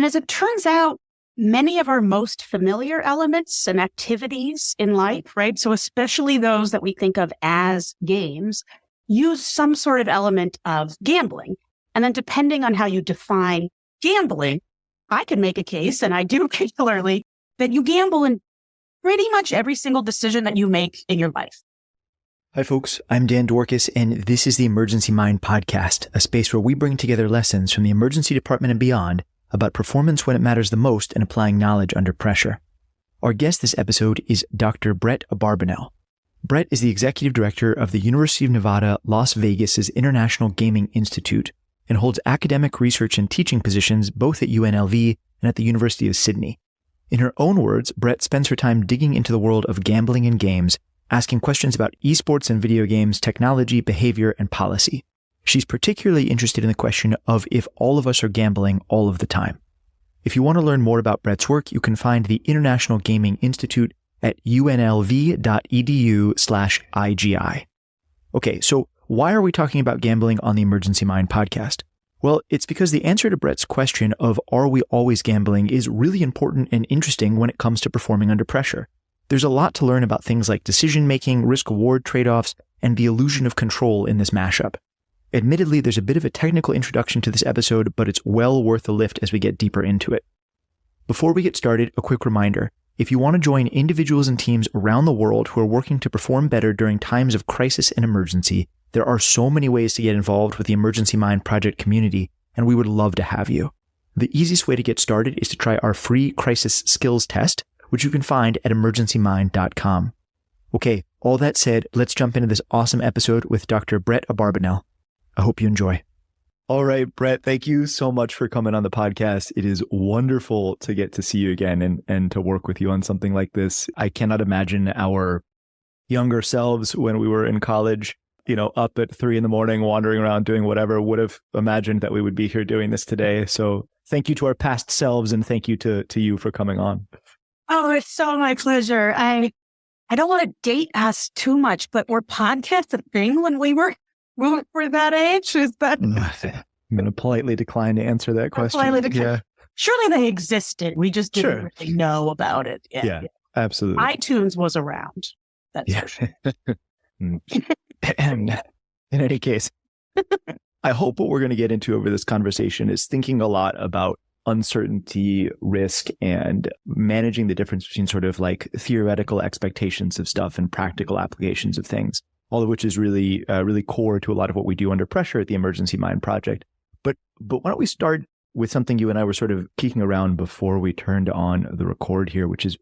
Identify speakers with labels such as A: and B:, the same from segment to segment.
A: And as it turns out, many of our most familiar elements and activities in life, right? So especially those that we think of as games, use some sort of element of gambling. And then depending on how you define gambling, I can make a case, and I do regularly, that you gamble in pretty much every single decision that you make in your life.
B: Hi, folks. I'm Dan Dworkis, and this is the Emergency Mind Podcast, a space where we bring together lessons from the emergency department and beyond about performance when it matters the most and applying knowledge under pressure. Our guest this episode is Dr. Brett Abarbanel. Brett is the executive director of the University of Nevada, Las Vegas's International Gaming Institute and holds academic research and teaching positions both at UNLV and at the University of Sydney. In her own words, Brett spends her time digging into the world of gambling and games, asking questions about esports and video games, technology, behavior, and policy. She's particularly interested in the question of if all of us are gambling all of the time. If you want to learn more about Brett's work, you can find the International Gaming Institute at unlv.edu/IGI. Okay, so why are we talking about gambling on the Emergency Mind podcast? Well, it's because the answer to Brett's question of are we always gambling is really important and interesting when it comes to performing under pressure. There's a lot to learn about things like decision-making, risk-reward trade-offs, and the illusion of control in this mashup. Admittedly, there's a bit of a technical introduction to this episode, but it's well worth the lift as we get deeper into it. Before we get started, a quick reminder. If you want to join individuals and teams around the world who are working to perform better during times of crisis and emergency, there are so many ways to get involved with the Emergency Mind Project community, and we would love to have you. The easiest way to get started is to try our free crisis skills test, which you can find at emergencymind.com. Okay, all that said, let's jump into this awesome episode with Dr. Brett Abarbanel. I hope you enjoy. All right, Brett, thank you so much for coming on the podcast. It is wonderful to get to see you again and to work with you on something like this. I cannot imagine our younger selves when we were in college, up at 3 a.m, wandering around doing whatever, would have imagined that we would be here doing this today. So thank you to our past selves and thank you to you for coming on.
A: Oh, it's so my pleasure. I don't want to date us too much, but were podcasts a thing when we were that age? Is that?
B: I'm going to politely decline to answer that question. Yeah.
A: Surely they existed. We just didn't really know about it.
B: Yeah, absolutely.
A: iTunes was around. That's for sure.
B: And in any case, I hope what we're going to get into over this conversation is thinking a lot about uncertainty, risk, and managing the difference between sort of like theoretical expectations of stuff and practical applications of things, all of which is really, really core to a lot of what we do under pressure at the Emergency Mind Project. But why don't we start with something you and I were sort of kicking around before we turned on the record here, which is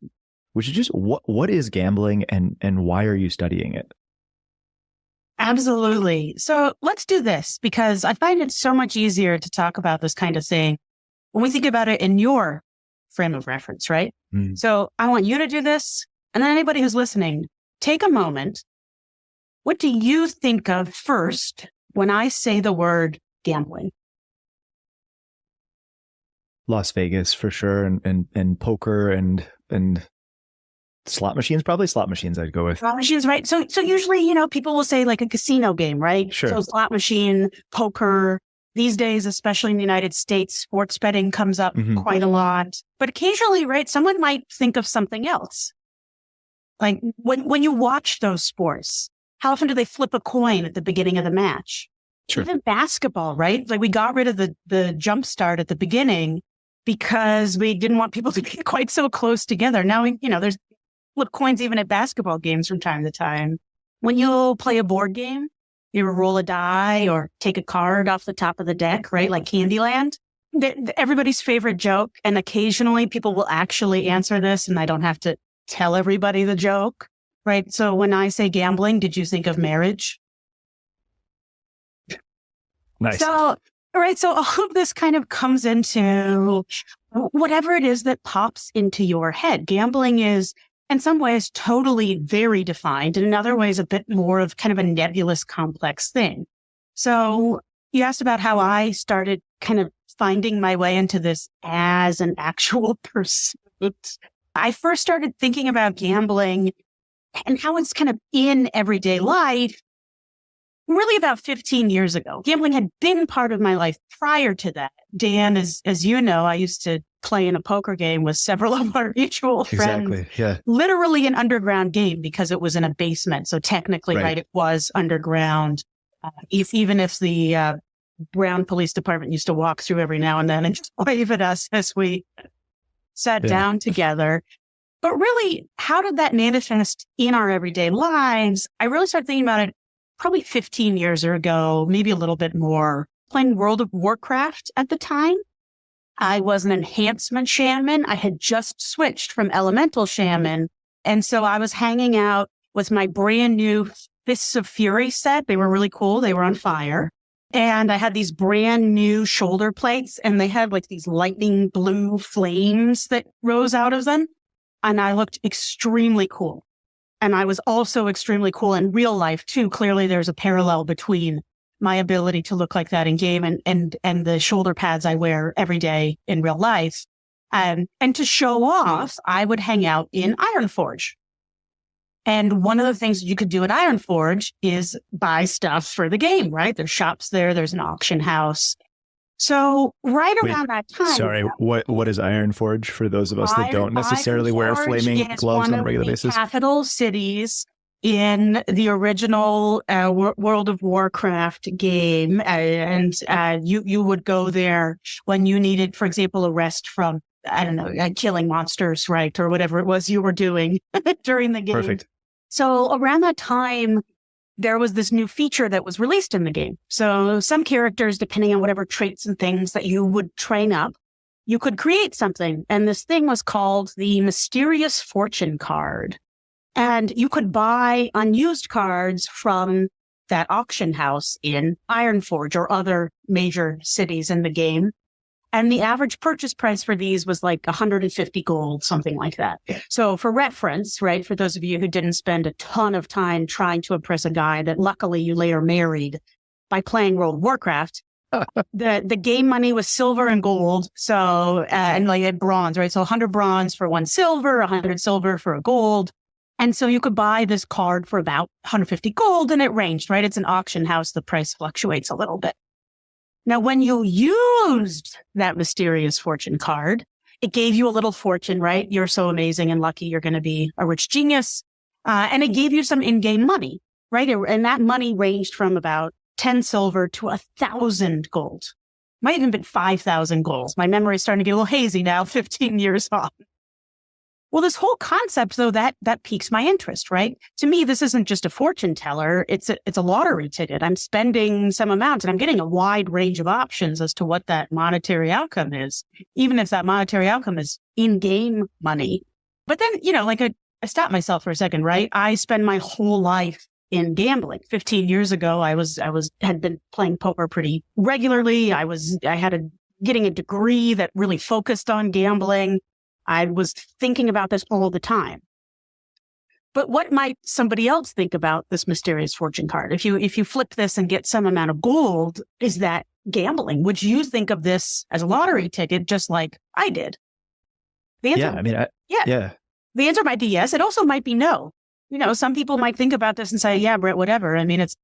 B: just what is gambling and why are you studying it?
A: Absolutely. So let's do this because I find it so much easier to talk about this kind of thing when we think about it in your frame of reference, right? Mm. So I want you to do this. And then anybody who's listening, take a moment. What do you think of first when I say the word gambling?
B: Las Vegas for sure. And poker and slot machines, probably slot machines I'd go with.
A: Slot machines, right? So usually, people will say like a casino game, right?
B: Sure.
A: So slot machine, poker. These days, especially in the United States, sports betting comes up quite a lot. But occasionally, right, someone might think of something else. Like when you watch those sports, how often do they flip a coin at the beginning of the match? Sure. Even basketball, right? Like we got rid of the jump start at the beginning because we didn't want people to be quite so close together. Now, there's flip coins even at basketball games from time to time. When you play a board game, you ever roll a die or take a card off the top of the deck, right? Like Candyland. Everybody's favorite joke. And occasionally people will actually answer this and I don't have to tell everybody the joke, right? So when I say gambling, did you think of marriage?
B: Nice.
A: So all of this kind of comes into whatever it is that pops into your head. Gambling is in some ways totally very defined, and in other ways a bit more of kind of a nebulous, complex thing. So you asked about how I started kind of finding my way into this as an actual pursuit. I first started thinking about gambling and how it's kind of in everyday life really about 15 years ago. Gambling had been part of my life prior to that. Dan, as you know, I used to playing a poker game with several of our mutual friends.
B: Exactly. Yeah.
A: Literally an underground game because it was in a basement. So technically, right, it was underground. Even if the Brown Police Department used to walk through every now and then and just wave at us as we sat down together. But really, how did that manifest in our everyday lives? I really started thinking about it probably 15 years ago, maybe a little bit more, playing World of Warcraft at the time. I was an enhancement shaman. I had just switched from elemental shaman. And so I was hanging out with my brand new Fists of Fury set. They were really cool. They were on fire. And I had these brand new shoulder plates and they had like these lightning blue flames that rose out of them. And I looked extremely cool. And I was also extremely cool in real life too. Clearly there's a parallel between my ability to look like that in game and the shoulder pads I wear every day in real life. And to show off, I would hang out in Ironforge. And one of the things you could do at Ironforge is buy stuff for the game, right? There's shops there. There's an auction house. So around that time.
B: Sorry, what is Ironforge for those of us that don't necessarily wear flaming gloves on a regular basis?
A: Capital cities in the original World of Warcraft game. And you would go there when you needed, for example, a rest from, I don't know, killing monsters, right? Or whatever it was you were doing during the game.
B: Perfect.
A: So around that time, there was this new feature that was released in the game. So some characters, depending on whatever traits and things that you would train up, you could create something. And this thing was called the Mysterious Fortune card. And you could buy unused cards from that auction house in Ironforge or other major cities in the game. And the average purchase price for these was like 150 gold, something like that. So for reference, right, for those of you who didn't spend a ton of time trying to impress a guy that luckily you later married by playing World of Warcraft, the game money was silver and gold. So, and like bronze, right? So 100 bronze for 1 silver, 100 silver for a gold. And so you could buy this card for about 150 gold and it ranged, right? It's an auction house. The price fluctuates a little bit. Now, when you used that Mysterious Fortune card, it gave you a little fortune, right? You're so amazing and lucky. You're going to be a rich genius. And it gave you some in-game money, right? And that money ranged from about 10 silver to 1,000 gold. Might even been 5,000 gold. My memory is starting to get a little hazy now, 15 years on. Well, this whole concept, though, that piques my interest, right? To me, this isn't just a fortune teller. It's a lottery ticket. I'm spending some amount and I'm getting a wide range of options as to what that monetary outcome is, even if that monetary outcome is in-game money. But then, I stopped myself for a second, right? I spend my whole life in gambling. 15 years ago, I had been playing poker pretty regularly. Getting a degree that really focused on gambling. I was thinking about this all the time. But what might somebody else think about this Mysterious Fortune card? If you flip this and get some amount of gold, is that gambling? Would you think of this as a lottery ticket, just like I did? The answer, The answer might be yes. It also might be no. Some people might think about this and say, yeah, Brett, whatever. I mean, it's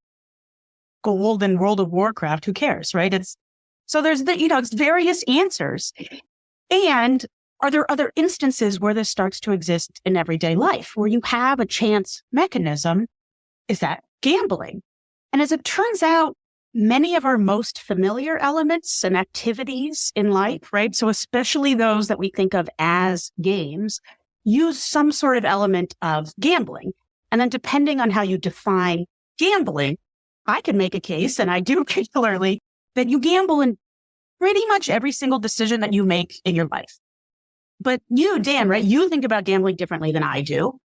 A: gold in World of Warcraft. Who cares, right? So there's it's various answers. And are there other instances where this starts to exist in everyday life, where you have a chance mechanism? Is that gambling? And as it turns out, many of our most familiar elements and activities in life, right? So especially those that we think of as games, use some sort of element of gambling. And then depending on how you define gambling, I can make a case, and I do regularly, that you gamble in pretty much every single decision that you make in your life. But you, Dan, right? You think about gambling differently than I do.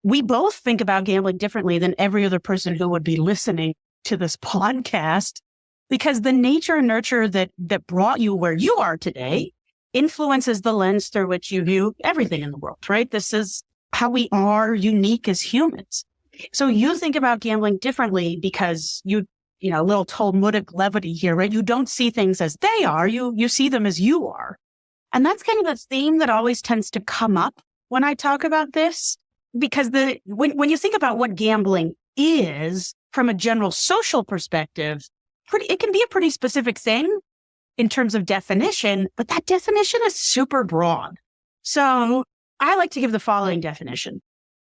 A: We both think about gambling differently than every other person who would be listening to this podcast, because the nature and nurture that brought you where you are today influences the lens through which you view everything in the world, right? This is how we are unique as humans. So you think about gambling differently because a little Talmudic levity here, right? You don't see things as they are. You see them as you are. And that's kind of a theme that always tends to come up when I talk about this, because when you think about what gambling is from a general social perspective, it can be a pretty specific thing. in terms of definition, but that definition is super broad. So I like to give the following definition.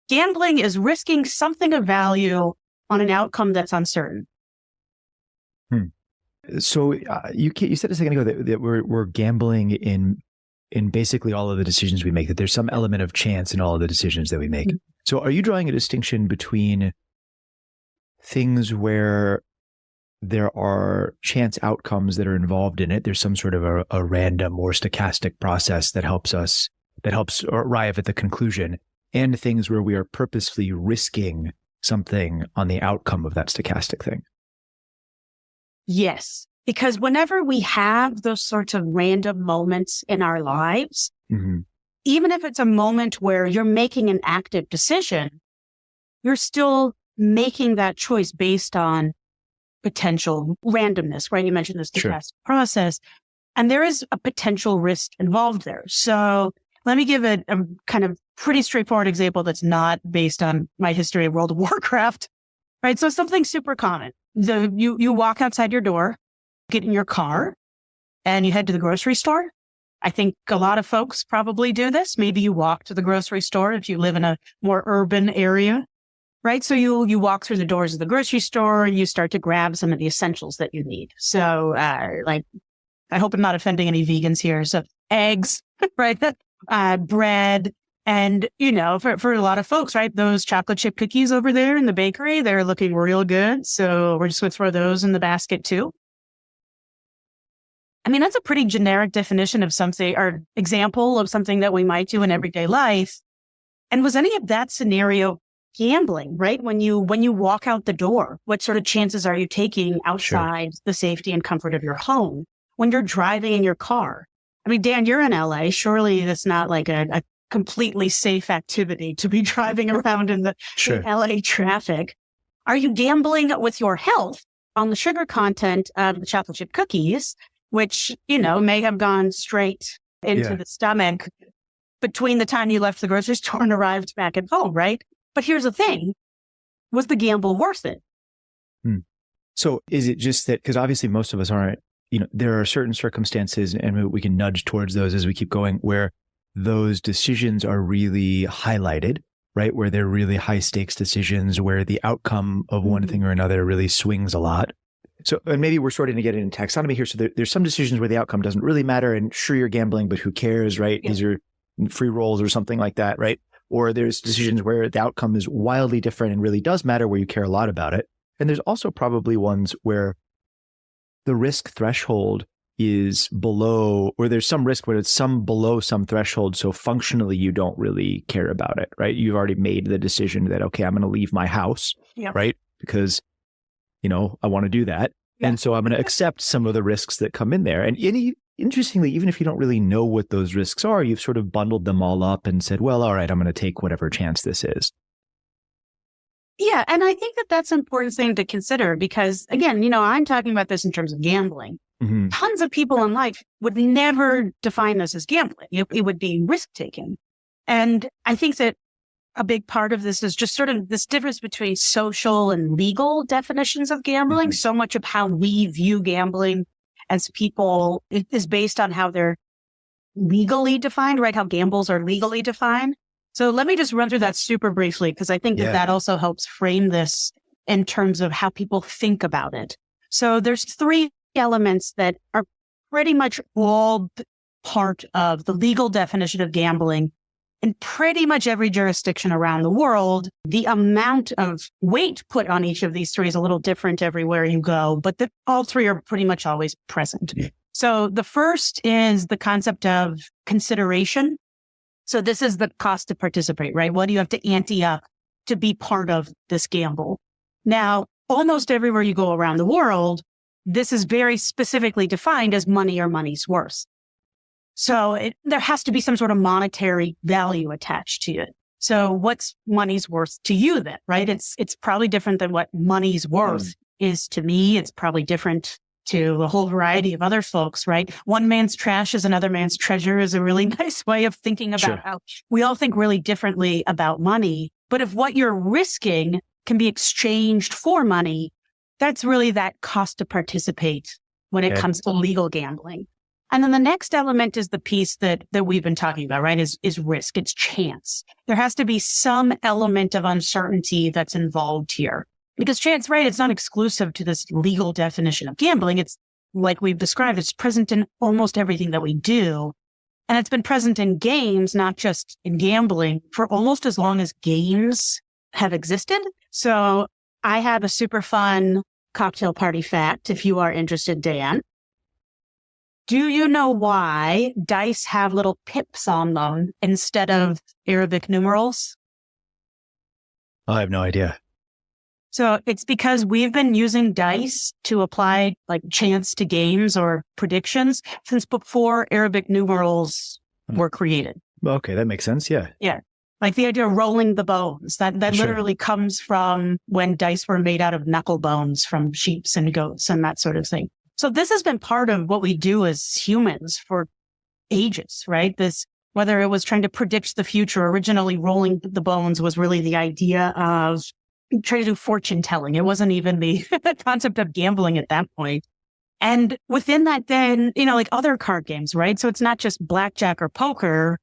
A: Gambling is risking something of value on an outcome that's uncertain.
B: So you said a second ago that we're gambling in basically all of the decisions we make, that there's some element of chance in all of the decisions that we make. Mm-hmm. So are you drawing a distinction between things where there are chance outcomes that are involved in it? There's some sort of a random or stochastic process that helps arrive at the conclusion, and things where we are purposefully risking something on the outcome of that stochastic thing.
A: Yes, because whenever we have those sorts of random moments in our lives, mm-hmm. even if it's a moment where you're making an active decision, you're still making that choice based on potential randomness, right? You mentioned this stochastic process, and there is a potential risk involved there. So let me give a kind of pretty straightforward example that's not based on my history of World of Warcraft, right? So something super common. You walk outside your door, get in your car, and you head to the grocery store. I think a lot of folks probably do this. Maybe you walk to the grocery store if you live in a more urban area, right? So you walk through the doors of the grocery store and you start to grab some of the essentials that you need. So I hope I'm not offending any vegans here. So eggs, right? Bread. And, for a lot of folks, right, those chocolate chip cookies over there in the bakery, they're looking real good. So we're just going to throw those in the basket too. I mean, that's a pretty generic definition of something, or example of something that we might do in everyday life. And was any of that scenario gambling, right? When you walk out the door, what sort of chances are you taking outside the safety and comfort of your home? When you're driving in your car? I mean, Dan, you're in LA. Surely that's not like a completely safe activity to be driving around in the LA traffic. Are you gambling with your health on the sugar content of the chocolate chip cookies, which, may have gone straight into the stomach between the time you left the grocery store and arrived back at home, right? But here's the thing. Was the gamble worth it?
B: So is it just that, because obviously most of us aren't, there are certain circumstances, and we can nudge towards those as we keep going, where those decisions are really highlighted, right? Where they're really high stakes decisions, where the outcome of one thing or another really swings a lot. So, and maybe we're starting to get into taxonomy here. So there's some decisions where the outcome doesn't really matter, and sure, you're gambling, but who cares, right? Yeah. These are free rolls or something like that, right? Or there's decisions where the outcome is wildly different and really does matter, where you care a lot about it. And there's also probably ones where the risk threshold is below, or there's some risk where it's some below some threshold. So functionally, you don't really care about it, right? You've already made the decision that, okay, I'm going to leave my house, right? Because, I want to do that. Yeah. And so I'm going to accept some of the risks that come in there. And interestingly, even if you don't really know what those risks are, you've sort of bundled them all up and said, well, all right, I'm going to take whatever chance this is.
A: Yeah. And I think that that's an important thing to consider because, again, I'm talking about this in terms of gambling. Mm-hmm. Tons of people in life would never define this as gambling. It would be risk-taking. And I think that a big part of this is just sort of this difference between social and legal definitions of gambling. Mm-hmm. So much of how we view gambling as people is based on how they're legally defined, right? How gambles are legally defined. So let me just run through that super briefly, because I think that also helps frame this in terms of how people think about it. So there's three elements that are pretty much all part of the legal definition of gambling in pretty much every jurisdiction around the world. The amount of weight put on each of these three is a little different everywhere you go, but all three are pretty much always present. Yeah. So the first is the concept of consideration. So this is the cost to participate, right? What do you have to ante up to be part of this gamble? Now, almost everywhere you go around the world, this is very specifically defined as money or money's worth. So there has to be some sort of monetary value attached to it. So what's money's worth to you then, right? It's probably different than what money's worth is to me. It's probably different to a whole variety of other folks, right? One man's trash is another man's treasure is a really nice way of thinking about how we all think really differently about money. But if what you're risking can be exchanged for money, that's really that cost to participate when it comes to legal gambling. And then the next element is the piece that we've been talking about, right? Is risk. It's chance. There has to be some element of uncertainty that's involved here. Because chance, right, it's not exclusive to this legal definition of gambling. It's like we've described, it's present in almost everything that we do. And it's been present in games, not just in gambling, for almost as long as games have existed. So I have a super fun cocktail party fact, if you are interested, Dan. Do you know why dice have little pips on them instead of Arabic numerals?
B: I have no idea.
A: So it's because we've been using dice to apply like chance to games or predictions since before Arabic numerals were created.
B: Okay, that makes sense. Yeah.
A: Yeah. Like the idea of rolling the bones, that literally comes from when dice were made out of knuckle bones from sheep and goats and that sort of thing. So this has been part of what we do as humans for ages, right? This, whether it was trying to predict the future, originally rolling the bones was really the idea of trying to do fortune telling. It wasn't even the concept of gambling at that point. And within that, then, like other card games, right? So it's not just blackjack or poker.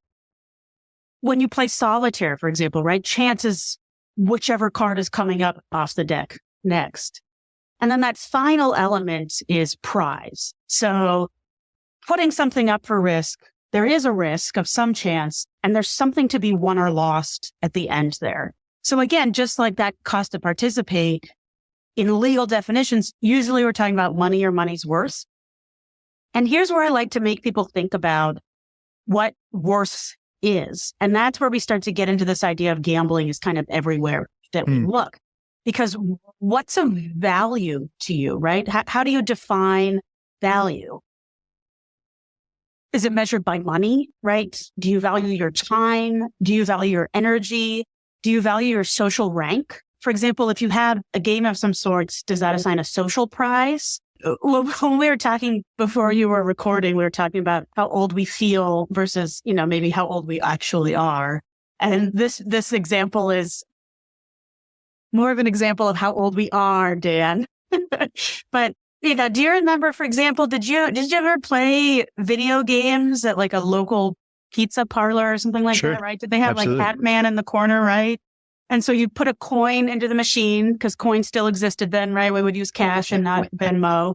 A: When you play solitaire, for example, right? Chance is whichever card is coming up off the deck next. And then that final element is prize. So putting something up for risk, there is a risk of some chance, and there's something to be won or lost at the end there. So again, just like that cost to participate, in legal definitions, usually we're talking about money or money's worth. And here's where I like to make people think about what worth is. And that's where we start to get into this idea of gambling is kind of everywhere that we look. Because what's of value to you, right? How do you define value? Is it measured by money, right? Do you value your time? Do you value your energy? Do you value your social rank? For example, if you have a game of some sorts, does that assign a social prize? When we were talking before you were recording, we were talking about how old we feel versus, maybe how old we actually are. And this example is more of an example of how old we are, Dan. But, do you remember, for example, did you ever play video games at like a local pizza parlor or something like that, right? Did they have like Pac-Man in the corner, right? And so you put a coin into the machine because coins still existed then, right? We would use cash and not Venmo.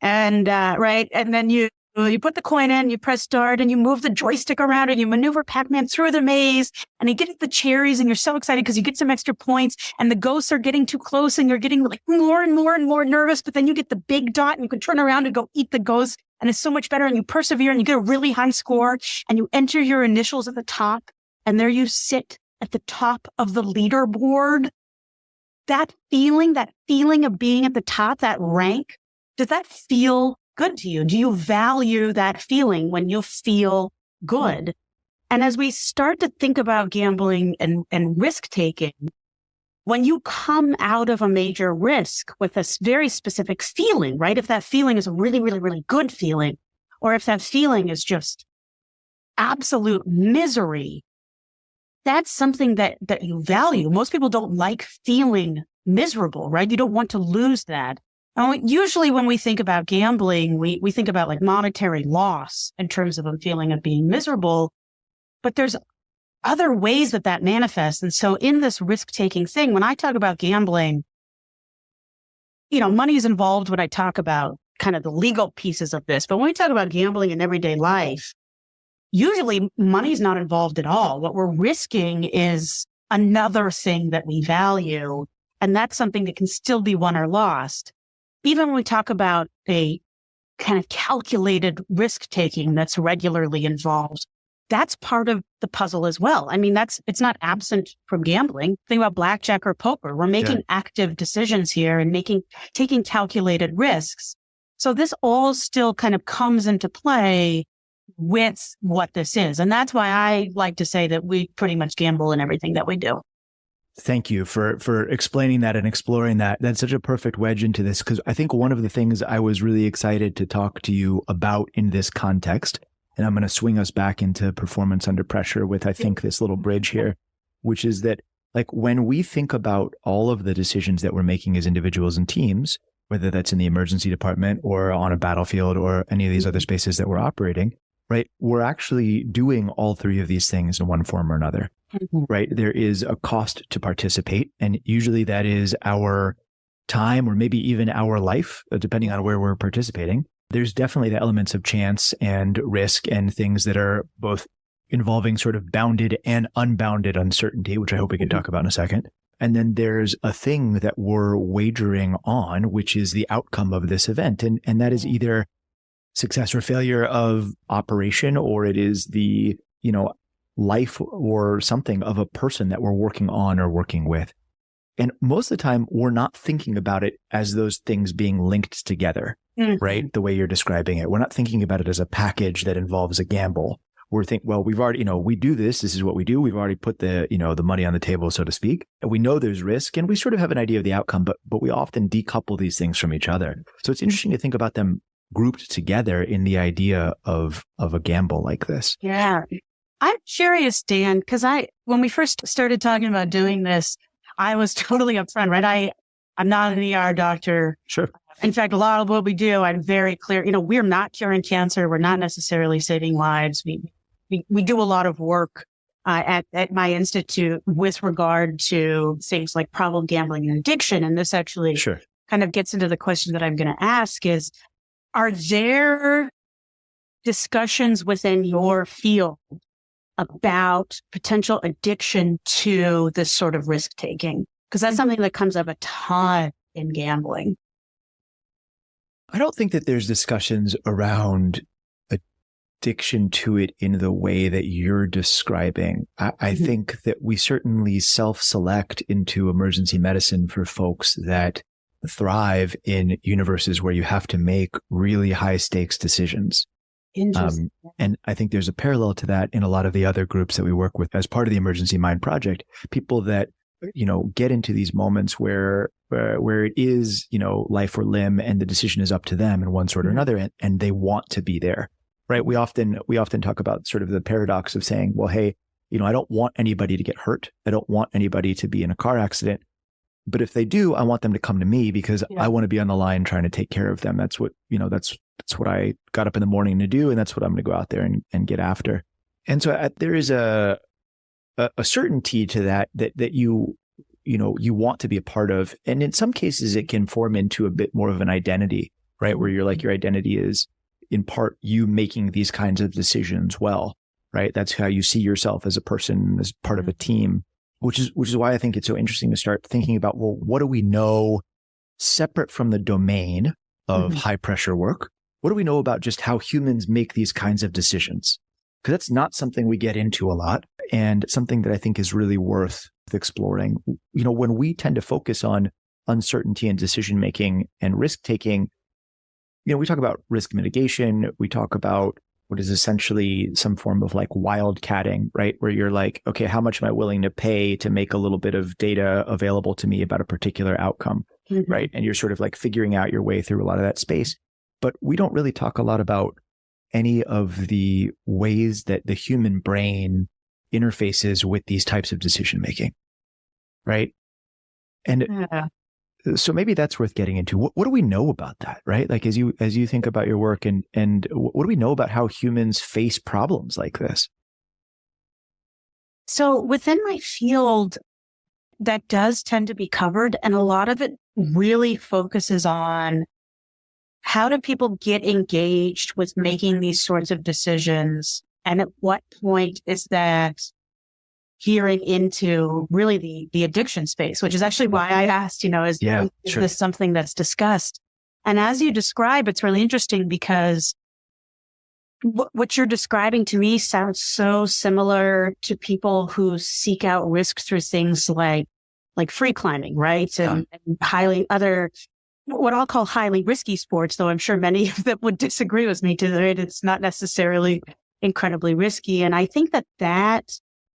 A: And, right. And then you put the coin in, you press start and you move the joystick around and you maneuver Pac-Man through the maze and you get the cherries and you're so excited because you get some extra points and the ghosts are getting too close and you're getting like more and more and more nervous. But then you get the big dot and you can turn around and go eat the ghost. And it's so much better and you persevere and you get a really high score and you enter your initials at the top and there you sit at the top of the leaderboard. That feeling of being at the top, that rank, does that feel good to you? Do you value that feeling when you feel good? And as we start to think about gambling and risk taking, when you come out of a major risk with a very specific feeling, right? If that feeling is a really, really, really good feeling, or if that feeling is just absolute misery, that's something that you value. Most people don't like feeling miserable, right? You don't want to lose that. And usually when we think about gambling, we think about like monetary loss in terms of a feeling of being miserable, but there's other ways that manifests. And so in this risk-taking thing, when I talk about gambling, money is involved when I talk about kind of the legal pieces of this. But when we talk about gambling in everyday life, usually money's not involved at all. What we're risking is another thing that we value. And that's something that can still be won or lost. Even when we talk about a kind of calculated risk-taking that's regularly involved, that's part of the puzzle as well. I mean, it's not absent from gambling. Think about blackjack or poker. We're making active decisions here and taking calculated risks. So this all still kind of comes into play with what this is. And that's why I like to say that we pretty much gamble in everything that we do.
B: Thank you for explaining that and exploring that. That's such a perfect wedge into this, because I think one of the things I was really excited to talk to you about in this context, and I'm going to swing us back into performance under pressure with, I think, this little bridge here, which is that like when we think about all of the decisions that we're making as individuals and teams, whether that's in the emergency department or on a battlefield or any of these other spaces that we're operating, right? We're actually doing all three of these things in one form or another, right? There is a cost to participate. And usually that is our time or maybe even our life, depending on where we're participating. There's definitely the elements of chance and risk and things that are both involving sort of bounded and unbounded uncertainty, which I hope we can talk about in a second. And then there's a thing that we're wagering on, which is the outcome of this event. And that is either success or failure of operation, or it is the, life or something of a person that we're working on or working with. And most of the time, we're not thinking about it as those things being linked together, right? The way you're describing it. We're not thinking about it as a package that involves a gamble. We're thinking, well, we've already, we do this. This is what we do. We've already put the, the money on the table, so to speak. And we know there's risk and we sort of have an idea of the outcome, but we often decouple these things from each other. So it's interesting to think about them grouped together in the idea of a gamble like this.
A: Yeah. I'm curious, Dan, because when we first started talking about doing this, I was totally upfront, right? I'm not an ER doctor.
B: Sure.
A: In fact, a lot of what we do, I'm very clear, we're not curing cancer. We're not necessarily saving lives. We do a lot of work at my institute with regard to things like problem gambling and addiction. And this actually kind of gets into the question that I'm going to ask is, are there discussions within your field about potential addiction to this sort of risk taking? Because that's something that comes up a ton in gambling.
B: I don't think that there's discussions around addiction to it in the way that you're describing. I think that we certainly self-select into emergency medicine for folks that thrive in universes where you have to make really high stakes decisions. And I think there's a parallel to that in a lot of the other groups that we work with as part of the Emergency Mind Project. People that, get into these moments where it is, life or limb and the decision is up to them in one sort or another, and they want to be there, right? We often talk about sort of the paradox of saying, well, hey, I don't want anybody to get hurt. I don't want anybody to be in a car accident. But if they do, I want them to come to me because I want to be on the line trying to take care of them. That's what, that's what I got up in the morning to do. And that's what I'm going to go out there and get after. And so there is a certainty to that you want to be a part of. And in some cases, it can form into a bit more of an identity, right? Where you're like, your identity is in part you making these kinds of decisions well, right? That's how you see yourself as a person, as part of a team. Which is why I think it's so interesting to start thinking about, well, what do we know separate from the domain of high pressure work? What do we know about just how humans make these kinds of decisions? Because that's not something we get into a lot and something that I think is really worth exploring. When we tend to focus on uncertainty and decision making and risk taking, we talk about risk mitigation. We talk about what is essentially some form of like wildcatting, right? Where you're like, okay, how much am I willing to pay to make a little bit of data available to me about a particular outcome, right? And you're sort of like figuring out your way through a lot of that space. But we don't really talk a lot about any of the ways that the human brain interfaces with these types of decision making, right? And so maybe that's worth getting into. What do we know about that, right? Like as you think about your work and what do we know about how humans face problems like this?
A: So within my field, that does tend to be covered. And a lot of it really focuses on how do people get engaged with making these sorts of decisions? And at what point is that hearing into really the addiction space, which is actually why I asked, is this something that's discussed? And as you describe, it's really interesting because what you're describing to me sounds so similar to people who seek out risk through things like free climbing, right? And highly other, what I'll call highly risky sports, though I'm sure many of them would disagree with me today. It's not necessarily incredibly risky. And I think that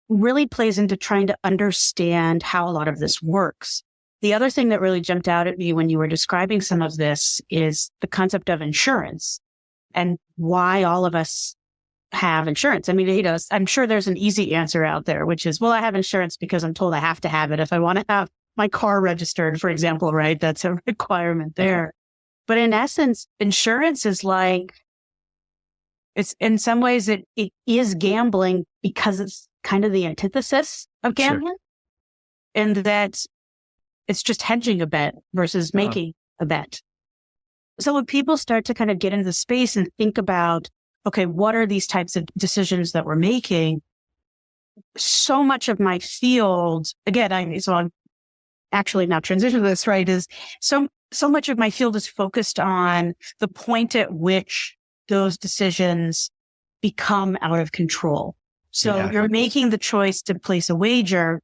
A: really plays into trying to understand how a lot of this works. The other thing that really jumped out at me when you were describing some of this is the concept of insurance and why all of us have insurance. I mean, I'm sure there's an easy answer out there, which is, well, I have insurance because I'm told I have to have it if I want to have my car registered, for example, right? That's a requirement there. But in essence, insurance is like, it's in some ways it is gambling because it's kind of the antithesis of gambling. Sure. And that it's just hedging a bet versus making a bet. So when people start to kind of get into the space and think about, okay, what are these types of decisions that we're making? So much of my field, again, I'm actually now transitioning to this, right, is so much of my field is focused on the point at which those decisions become out of control. So you're making the choice to place a wager,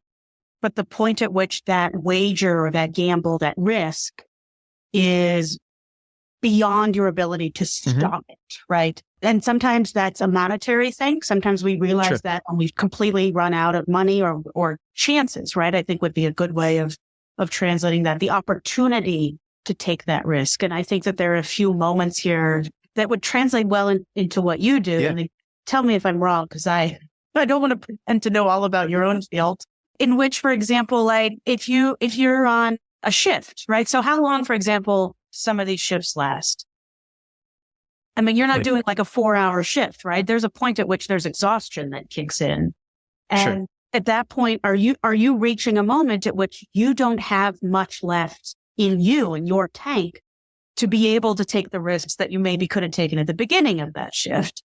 A: but the point at which that wager or that gamble, that risk is beyond your ability to stop it, right? And sometimes that's a monetary thing. Sometimes we realize that when we've completely run out of money or chances, right? I think would be a good way of translating that, the opportunity to take that risk. And I think that there are a few moments here that would translate well into what you do. Yeah. And tell me if I'm wrong, because I don't want to pretend to know all about your own field. In which, for example, like if you're on a shift, right? So how long, for example, some of these shifts last? I mean, you're not doing like a 4-hour shift, right? There's a point at which there's exhaustion that kicks in. And at that point, are you reaching a moment at which you don't have much left in you, in your tank, to be able to take the risks that you maybe could have taken at the beginning of that shift?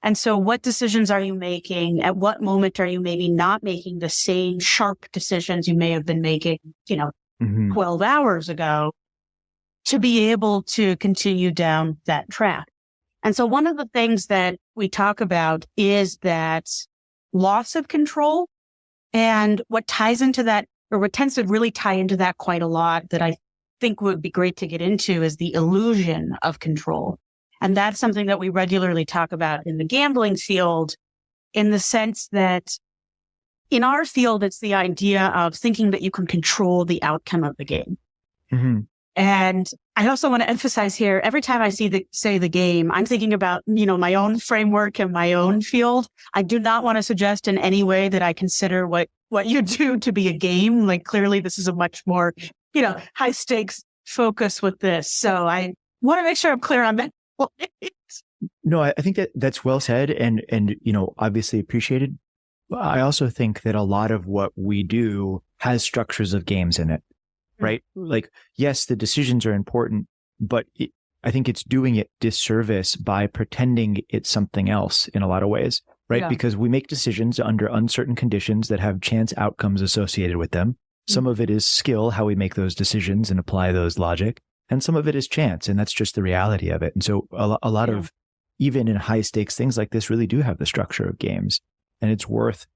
A: And so what decisions are you making? At what moment are you maybe not making the same sharp decisions you may have been making, 12 hours ago, to be able to continue down that track? And so one of the things that we talk about is that loss of control, and what ties into that, or what tends to really tie into that quite a lot, that I think would be great to get into, is the illusion of control. And that's something that we regularly talk about in the gambling field, in the sense that in our field, it's the idea of thinking that you can control the outcome of the game. Mm-hmm. And I also want to emphasize here, every time I say the game, I'm thinking about, my own framework and my own field. I do not want to suggest in any way that I consider what you do to be a game. Like, clearly this is a much more, high stakes focus with this. So I want to make sure I'm clear on that point.
B: No, I think that's well said and, obviously appreciated. I also think that a lot of what we do has structures of games in it. Right? Like, yes, the decisions are important, but I think it's doing it disservice by pretending it's something else in a lot of ways, right? Yeah. Because we make decisions under uncertain conditions that have chance outcomes associated with them. Some of it is skill, how we make those decisions and apply those logic. And some of it is chance. And that's just the reality of it. And so a lot of, even in high stakes things like this, really do have the structure of games. And it's worth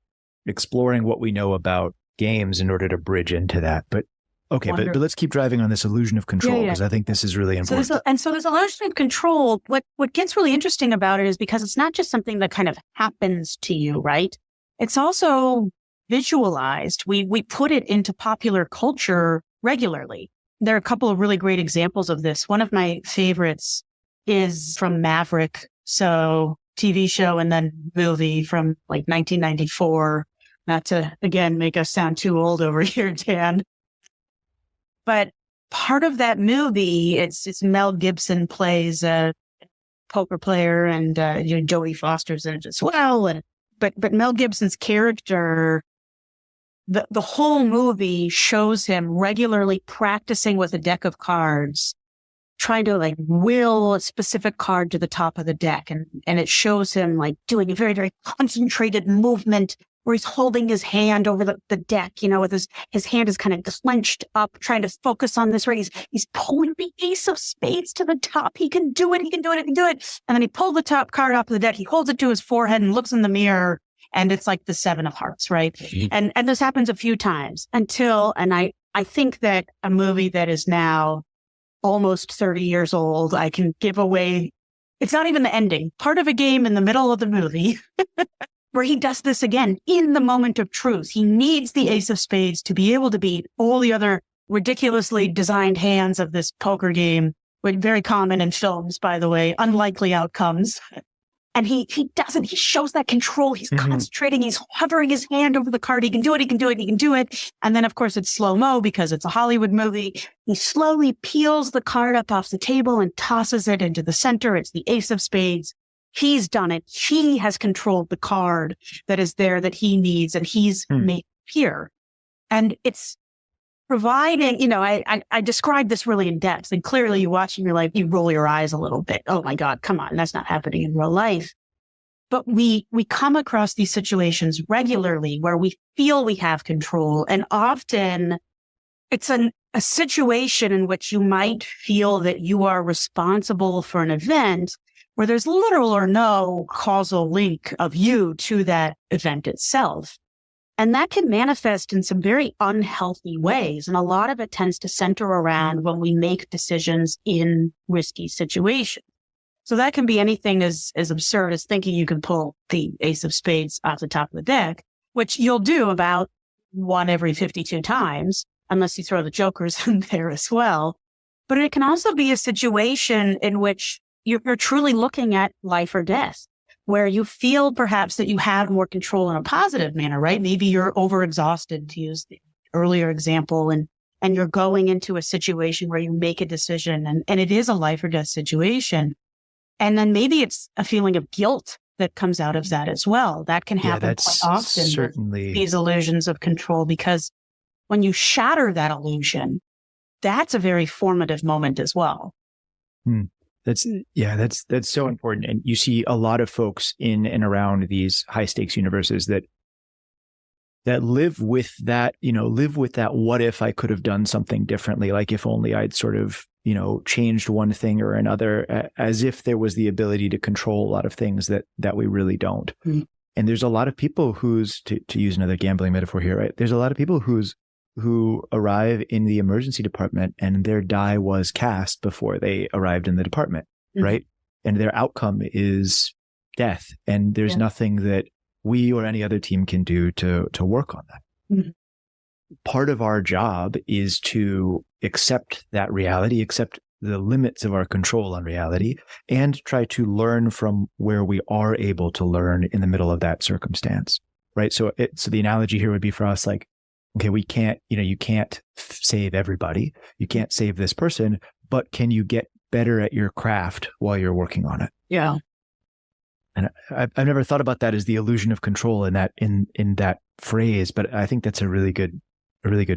B: exploring what we know about games in order to bridge into that. But okay, but let's keep driving on this illusion of control, because I think this is really important.
A: So this illusion of control, what gets really interesting about it is because it's not just something that kind of happens to you, right? It's also visualized. We put it into popular culture regularly. There are a couple of really great examples of this. One of my favorites is from Maverick. So TV show and then movie from like 1994. Not to, again, make us sound too old over here, Dan. But part of that movie, it's Mel Gibson plays a poker player, and Jodie Foster's in it as well. But Mel Gibson's character, the whole movie shows him regularly practicing with a deck of cards, trying to like will a specific card to the top of the deck, and it shows him like doing a very, very concentrated movement, where he's holding his hand over the deck, with his hand is kind of clenched up, trying to focus on this, right? He's pulling the ace of spades to the top. He can do it. And then he pulled the top card off of the deck. He holds it to his forehead and looks in the mirror, and it's like the 7 of hearts, right? Mm-hmm. And this happens a few times until, and I think that a movie that is now almost 30 years old, I can give away, it's not even the ending, part of a game in the middle of the movie, where he does this again in the moment of truth. He needs the ace of spades to be able to beat all the other ridiculously designed hands of this poker game, which very common in films, by the way, unlikely outcomes. And he doesn't. He shows that control. He's concentrating. He's hovering his hand over the card. He can do it. He can do it. He can do it. And then, of course, it's slow-mo because it's a Hollywood movie. He slowly peels the card up off the table and tosses it into the center. It's the ace of spades. He's done it. He has controlled the card that is there that he needs, and he's made it appear. And it's providing, I described this really in depth, and clearly you watch and you're like, you roll your eyes a little bit. Oh my God, come on. That's not happening in real life. But we come across these situations regularly where we feel we have control. And often it's a situation in which you might feel that you are responsible for an event where there's little or no causal link of you to that event itself. And that can manifest in some very unhealthy ways. And a lot of it tends to center around when we make decisions in risky situations. So that can be anything as absurd as thinking you can pull the ace of spades off the top of the deck, which you'll do about 1 every 52 times, unless you throw the jokers in there as well. But it can also be a situation in which you're truly looking at life or death, where you feel perhaps that you have more control in a positive manner, right? Maybe you're overexhausted, to use the earlier example, and you're going into a situation where you make a decision and it is a life or death situation. And then maybe it's a feeling of guilt that comes out of that as well. That can happen quite often
B: certainly
A: with these illusions of control, because when you shatter that illusion, that's a very formative moment as well.
B: That's so important. And you see a lot of folks in and around these high stakes universes that live with that, what if I could have done something differently? Like if only I'd sort of, changed one thing or another, as if there was the ability to control a lot of things that we really don't. And there's a lot of people to use another gambling metaphor here, right? There's a lot of people who arrive in the emergency department and their die was cast before they arrived in the department, right? And their outcome is death. And there's nothing that we or any other team can do to work on that. Part of our job is to accept that reality, accept the limits of our control on reality, and try to learn from where we are able to learn in the middle of that circumstance, right? So the analogy here would be for us like, okay, we can't, you can't save everybody. You can't save this person, but can you get better at your craft while you're working on it?
A: Yeah.
B: And I've never thought about that as the illusion of control in that phrase, but I think that's a really good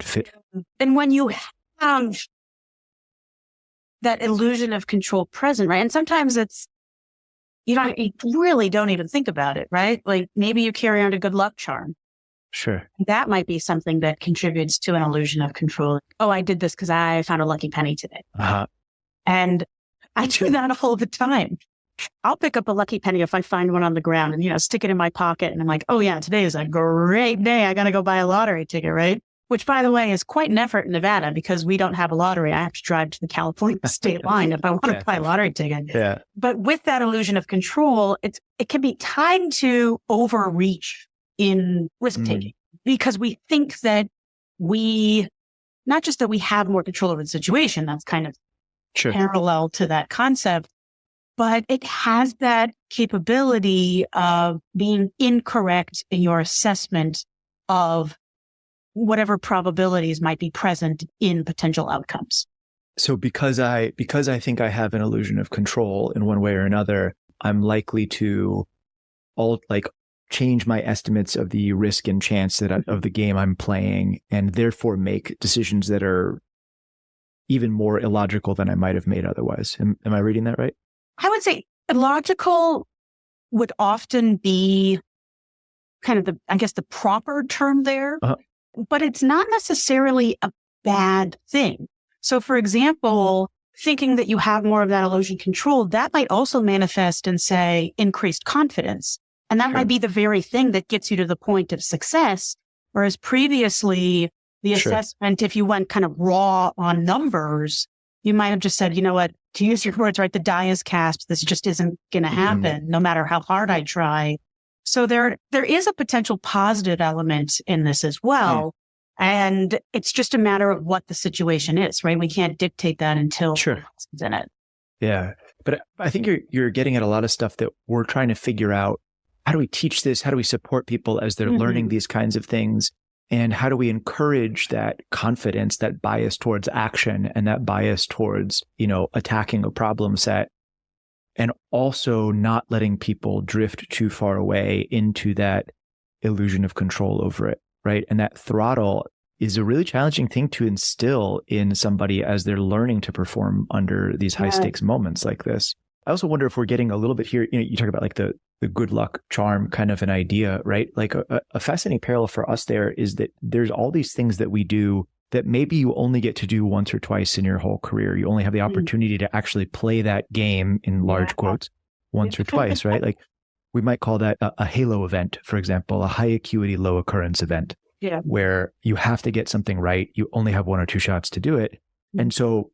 B: fit.
A: And when you have that illusion of control present, right? And sometimes it's, you really don't even think about it, right? Like maybe you carry on a good luck charm.
B: Sure.
A: That might be something that contributes to an illusion of control. Oh, I did this because I found a lucky penny today. And I do that all the time. I'll pick up a lucky penny if I find one on the ground and, stick it in my pocket. And I'm like, oh yeah, today is a great day. I got to go buy a lottery ticket, right? Which, by the way, is quite an effort in Nevada because we don't have a lottery. I have to drive to the California state line if I want to buy a lottery ticket.
B: Yeah.
A: But with that illusion of control, it can be tied to overreach in risk taking, because we think that not just that we have more control over the situation, that's kind of parallel to that concept, but it has that capability of being incorrect in your assessment of whatever probabilities might be present in potential outcomes.
B: So because I think I have an illusion of control in one way or another, I'm likely to change my estimates of the risk and chance of the game I'm playing, and therefore make decisions that are even more illogical than I might have made otherwise. Am I reading that right?
A: I would say illogical would often be kind of the proper term there, but it's not necessarily a bad thing. So for example, thinking that you have more of that illusion control, that might also manifest in, say, increased confidence. And that might be the very thing that gets you to the point of success. Whereas previously, the assessment, if you went kind of raw on numbers, you might have just said, you know what, to use your words, right, the die is cast. This just isn't going to happen, no matter how hard I try. So there is a potential positive element in this as well. And it's just a matter of what the situation is, right? We can't dictate that until it's in it.
B: Yeah. But I think you're getting at a lot of stuff that we're trying to figure out. How do we teach this? How do we support people as they're learning these kinds of things? And how do we encourage that confidence, that bias towards action, and that bias towards, attacking a problem set, and also not letting people drift too far away into that illusion of control over it, right? And that throttle is a really challenging thing to instill in somebody as they're learning to perform under these high stakes moments like this. I also wonder if we're getting a little bit here, you talk about like the good luck charm kind of an idea, right? Like a fascinating parallel for us there is that there's all these things that we do that maybe you only get to do once or twice in your whole career. You only have the opportunity to actually play that game in large quotes once or twice, right? Like we might call that a halo event, for example, a high acuity, low occurrence event, where you have to get something right. You only have one or two shots to do it. And so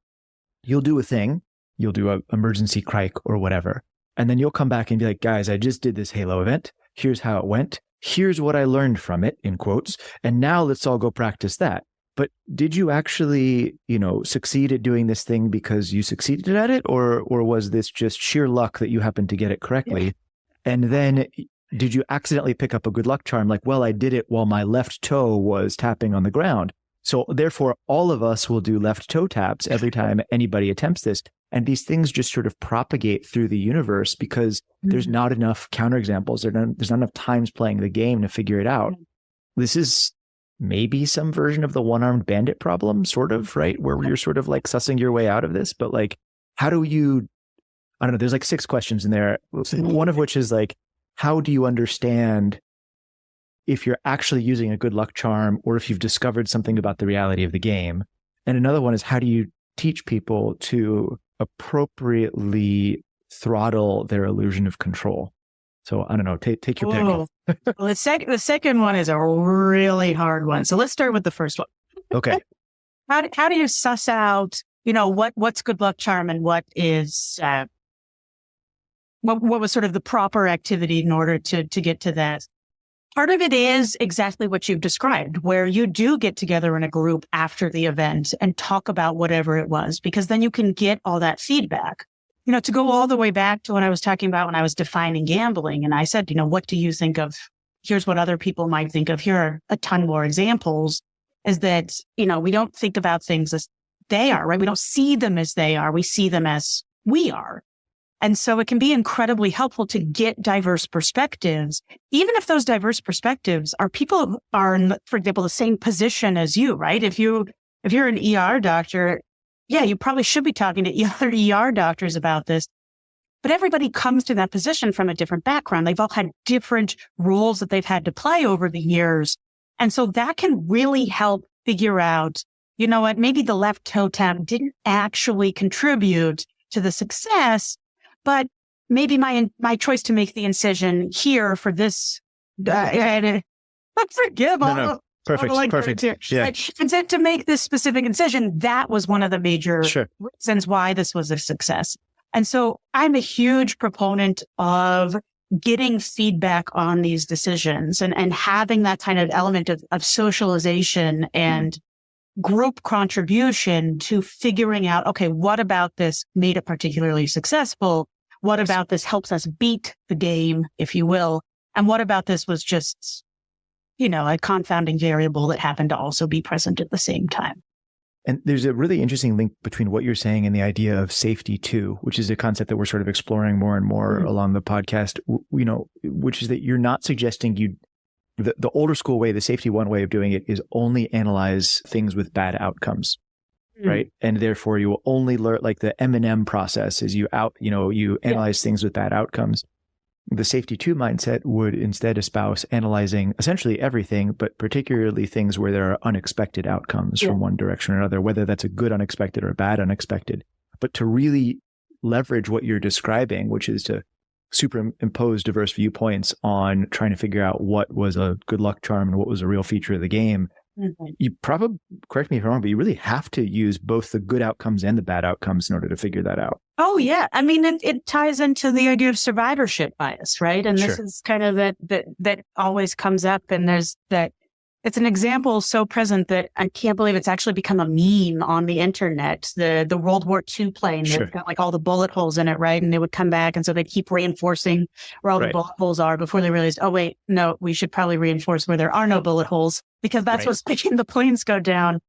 B: you'll do a thing, you'll do an emergency crike or whatever. And then you'll come back and be like, guys, I just did this halo event. Here's how it went. Here's what I learned from it, in quotes. And now let's all go practice that. But did you actually, succeed at doing this thing because you succeeded at it? Or was this just sheer luck that you happened to get it correctly? Yeah. And then did you accidentally pick up a good luck charm? Like, well, I did it while my left toe was tapping on the ground. So therefore, all of us will do left toe taps every time anybody attempts this. And these things just sort of propagate through the universe because there's not enough counterexamples. There's not enough times playing the game to figure it out. This is maybe some version of the one-armed bandit problem, sort of, right? Where you're sort of like sussing your way out of this. But like, how do you, I don't know, there's like 6 questions in there. One of which is like, how do you understand if you're actually using a good luck charm or if you've discovered something about the reality of the game? And another one is, how do you teach people to appropriately throttle their illusion of control? So I don't know, take your pick.
A: Well, the second one is a really hard one. So let's start with the first one.
B: Okay.
A: How do you suss out, what's good luck charm and what is, what was sort of the proper activity in order to get to that? Part of it is exactly what you've described, where you do get together in a group after the event and talk about whatever it was, because then you can get all that feedback. To go all the way back to what I was talking about when I was defining gambling. And I said, what do you think of? Here's what other people might think of. Here are a ton more examples, is that, we don't think about things as they are, right? We don't see them as they are. We see them as we are. And so it can be incredibly helpful to get diverse perspectives, even if those diverse perspectives are people who are in, for example, the same position as you, right? If you're an ER doctor, you probably should be talking to other ER doctors about this. But everybody comes to that position from a different background. They've all had different roles that they've had to play over the years. And so that can really help figure out, maybe the left toe tap didn't actually contribute to the success, but maybe my choice to make the incision here for this, forgive
B: no. Perfect.
A: Yeah. And to make this specific incision, that was one of the major reasons why this was a success. And so I'm a huge proponent of getting feedback on these decisions and having that kind of element of socialization and group contribution to figuring out, okay, what about this made it particularly successful? What about this helps us beat the game, if you will? And what about this was just, a confounding variable that happened to also be present at the same time?
B: And there's a really interesting link between what you're saying and the idea of safety too, which is a concept that we're sort of exploring more and more along the podcast, which is that you're not suggesting the older school way, the safety one way of doing it is only analyze things with bad outcomes, right? And therefore you will only learn, like the M&M process is you analyze things with bad outcomes. The safety two mindset would instead espouse analyzing essentially everything, but particularly things where there are unexpected outcomes from one direction or another, whether that's a good unexpected or a bad unexpected. But to really leverage what you're describing, which is to superimpose diverse viewpoints on trying to figure out what was a good luck charm and what was a real feature of the game. You probably, correct me if I'm wrong, but you really have to use both the good outcomes and the bad outcomes in order to figure that out.
A: Oh, yeah. I mean, it ties into the idea of survivorship bias, right? And this is kind of that always comes up. And there's that it's an example so present that I can't believe it's actually become a meme on the internet. The World War II plane that's got like all the bullet holes in it, right? And they would come back, and so they'd keep reinforcing where all the bullet holes are before they realized, oh wait, no, we should probably reinforce where there are no bullet holes, because that's what's making the planes go down.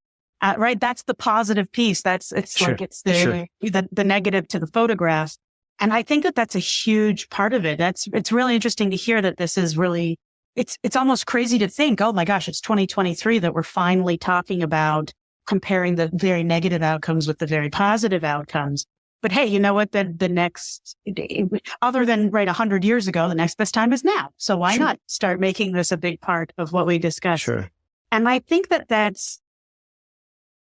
A: Right? That's the positive piece. It's the negative to the photograph. And I think that that's a huge part of it. It's really interesting to hear that this is really, it's almost crazy to think, oh my gosh, it's 2023 that we're finally talking about comparing the very negative outcomes with the very positive outcomes. But hey, you know what? The next, other than 100 years ago, the next best time is now. So why not start making this a big part of what we discuss?
B: Sure.
A: And I think that that's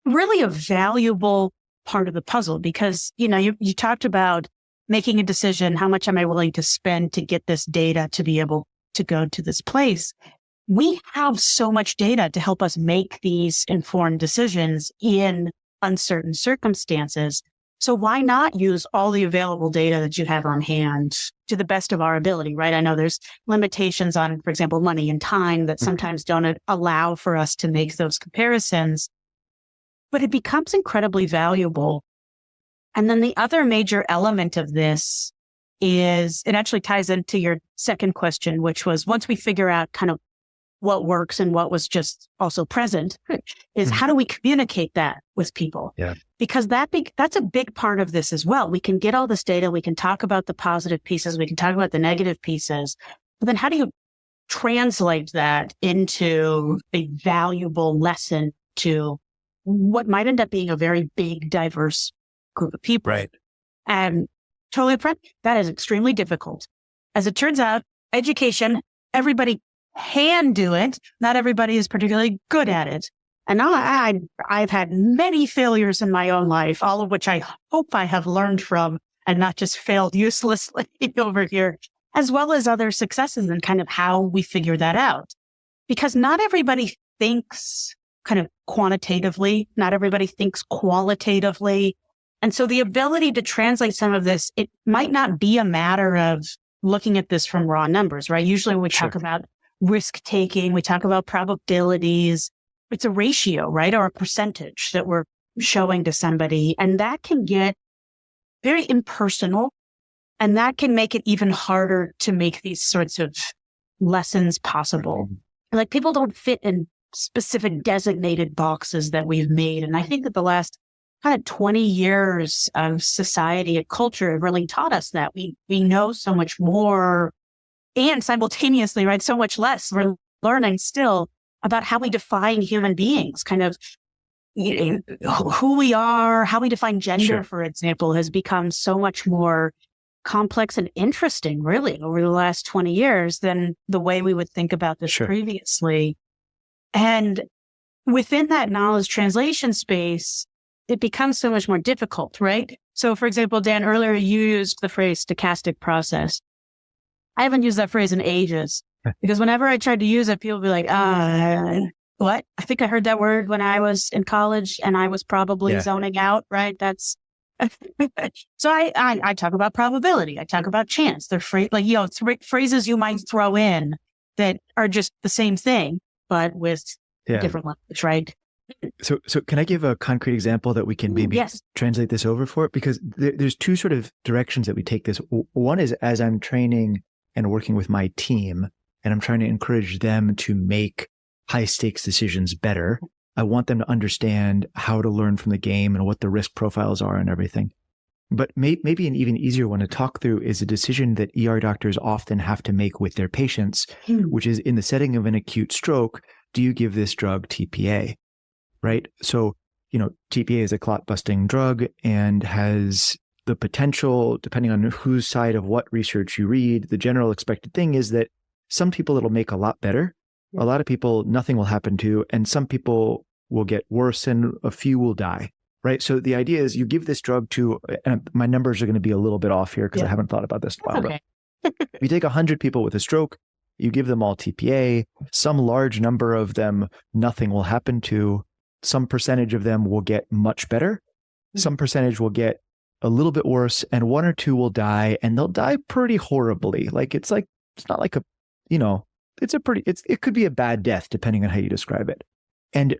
A: really a valuable part of the puzzle, because, you talked about making a decision. How much am I willing to spend to get this data to be able to go to this place? We have so much data to help us make these informed decisions in uncertain circumstances. So why not use all the available data that you have on hand to the best of our ability, right? I know there's limitations on, for example, money and time that sometimes don't allow for us to make those comparisons, but it becomes incredibly valuable. And then the other major element of this is, it actually ties into your second question, which was, once we figure out kind of what works and what was just also present, is how do we communicate that with people?
B: Yeah.
A: Because that's a big part of this as well. We can get all this data. We can talk about the positive pieces. We can talk about the negative pieces. But then how do you translate that into a valuable lesson to what might end up being a very big, diverse group of people?
B: Right.
A: And totally upfront, that is extremely difficult. As it turns out, education, everybody can do it. Not everybody is particularly good at it. And I've had many failures in my own life, all of which I hope I have learned from and not just failed uselessly over here, as well as other successes and kind of how we figure that out. Because not everybody thinks kind of quantitatively, not everybody thinks qualitatively. And so the ability to translate some of this, it might not be a matter of looking at this from raw numbers, right? Usually when we talk about risk taking, we talk about probabilities. It's a ratio, right? Or a percentage that we're showing to somebody. And that can get very impersonal. And that can make it even harder to make these sorts of lessons possible. Like, people don't fit in specific designated boxes that we've made. And I think that the last kind of 20 years of society and culture have really taught us that we know so much more, and simultaneously, right, so much less. We're learning still about how we define human beings, kind of who we are, how we define gender, for example, has become so much more complex and interesting, really, over the last 20 years than the way we would think about this previously. And within that knowledge translation space, it becomes so much more difficult, right? So, for example, Dan, earlier you used the phrase stochastic process. I haven't used that phrase in ages, because whenever I tried to use it, people would be like, what? I think I heard that word when I was in college and I was probably zoning out, right? That's so I talk about probability. I talk about chance. They're phrases you might throw in that are just the same thing, but with different language, right?
B: So can I give a concrete example that we can maybe translate this over for? Because there's two sort of directions that we take this. One is, as I'm training and working with my team, and I'm trying to encourage them to make high stakes decisions better, I want them to understand how to learn from the game and what the risk profiles are and everything. But maybe an even easier one to talk through is a decision that ER doctors often have to make with their patients, which is, in the setting of an acute stroke, do you give this drug TPA? Right? So, TPA is a clot-busting drug and has the potential, depending on whose side of what research you read, the general expected thing is that some people it'll make a lot better. A lot of people, nothing will happen to, and some people will get worse and a few will die, right? So the idea is you give this drug to, and my numbers are going to be a little bit off here because I haven't thought about this in a while, but you take 100 people with a stroke, you give them all TPA, some large number of them, nothing will happen to, some percentage of them will get much better, some percentage will get a little bit worse, and one or two will die, and they'll die pretty horribly. It's not like it could be a bad death depending on how you describe it. And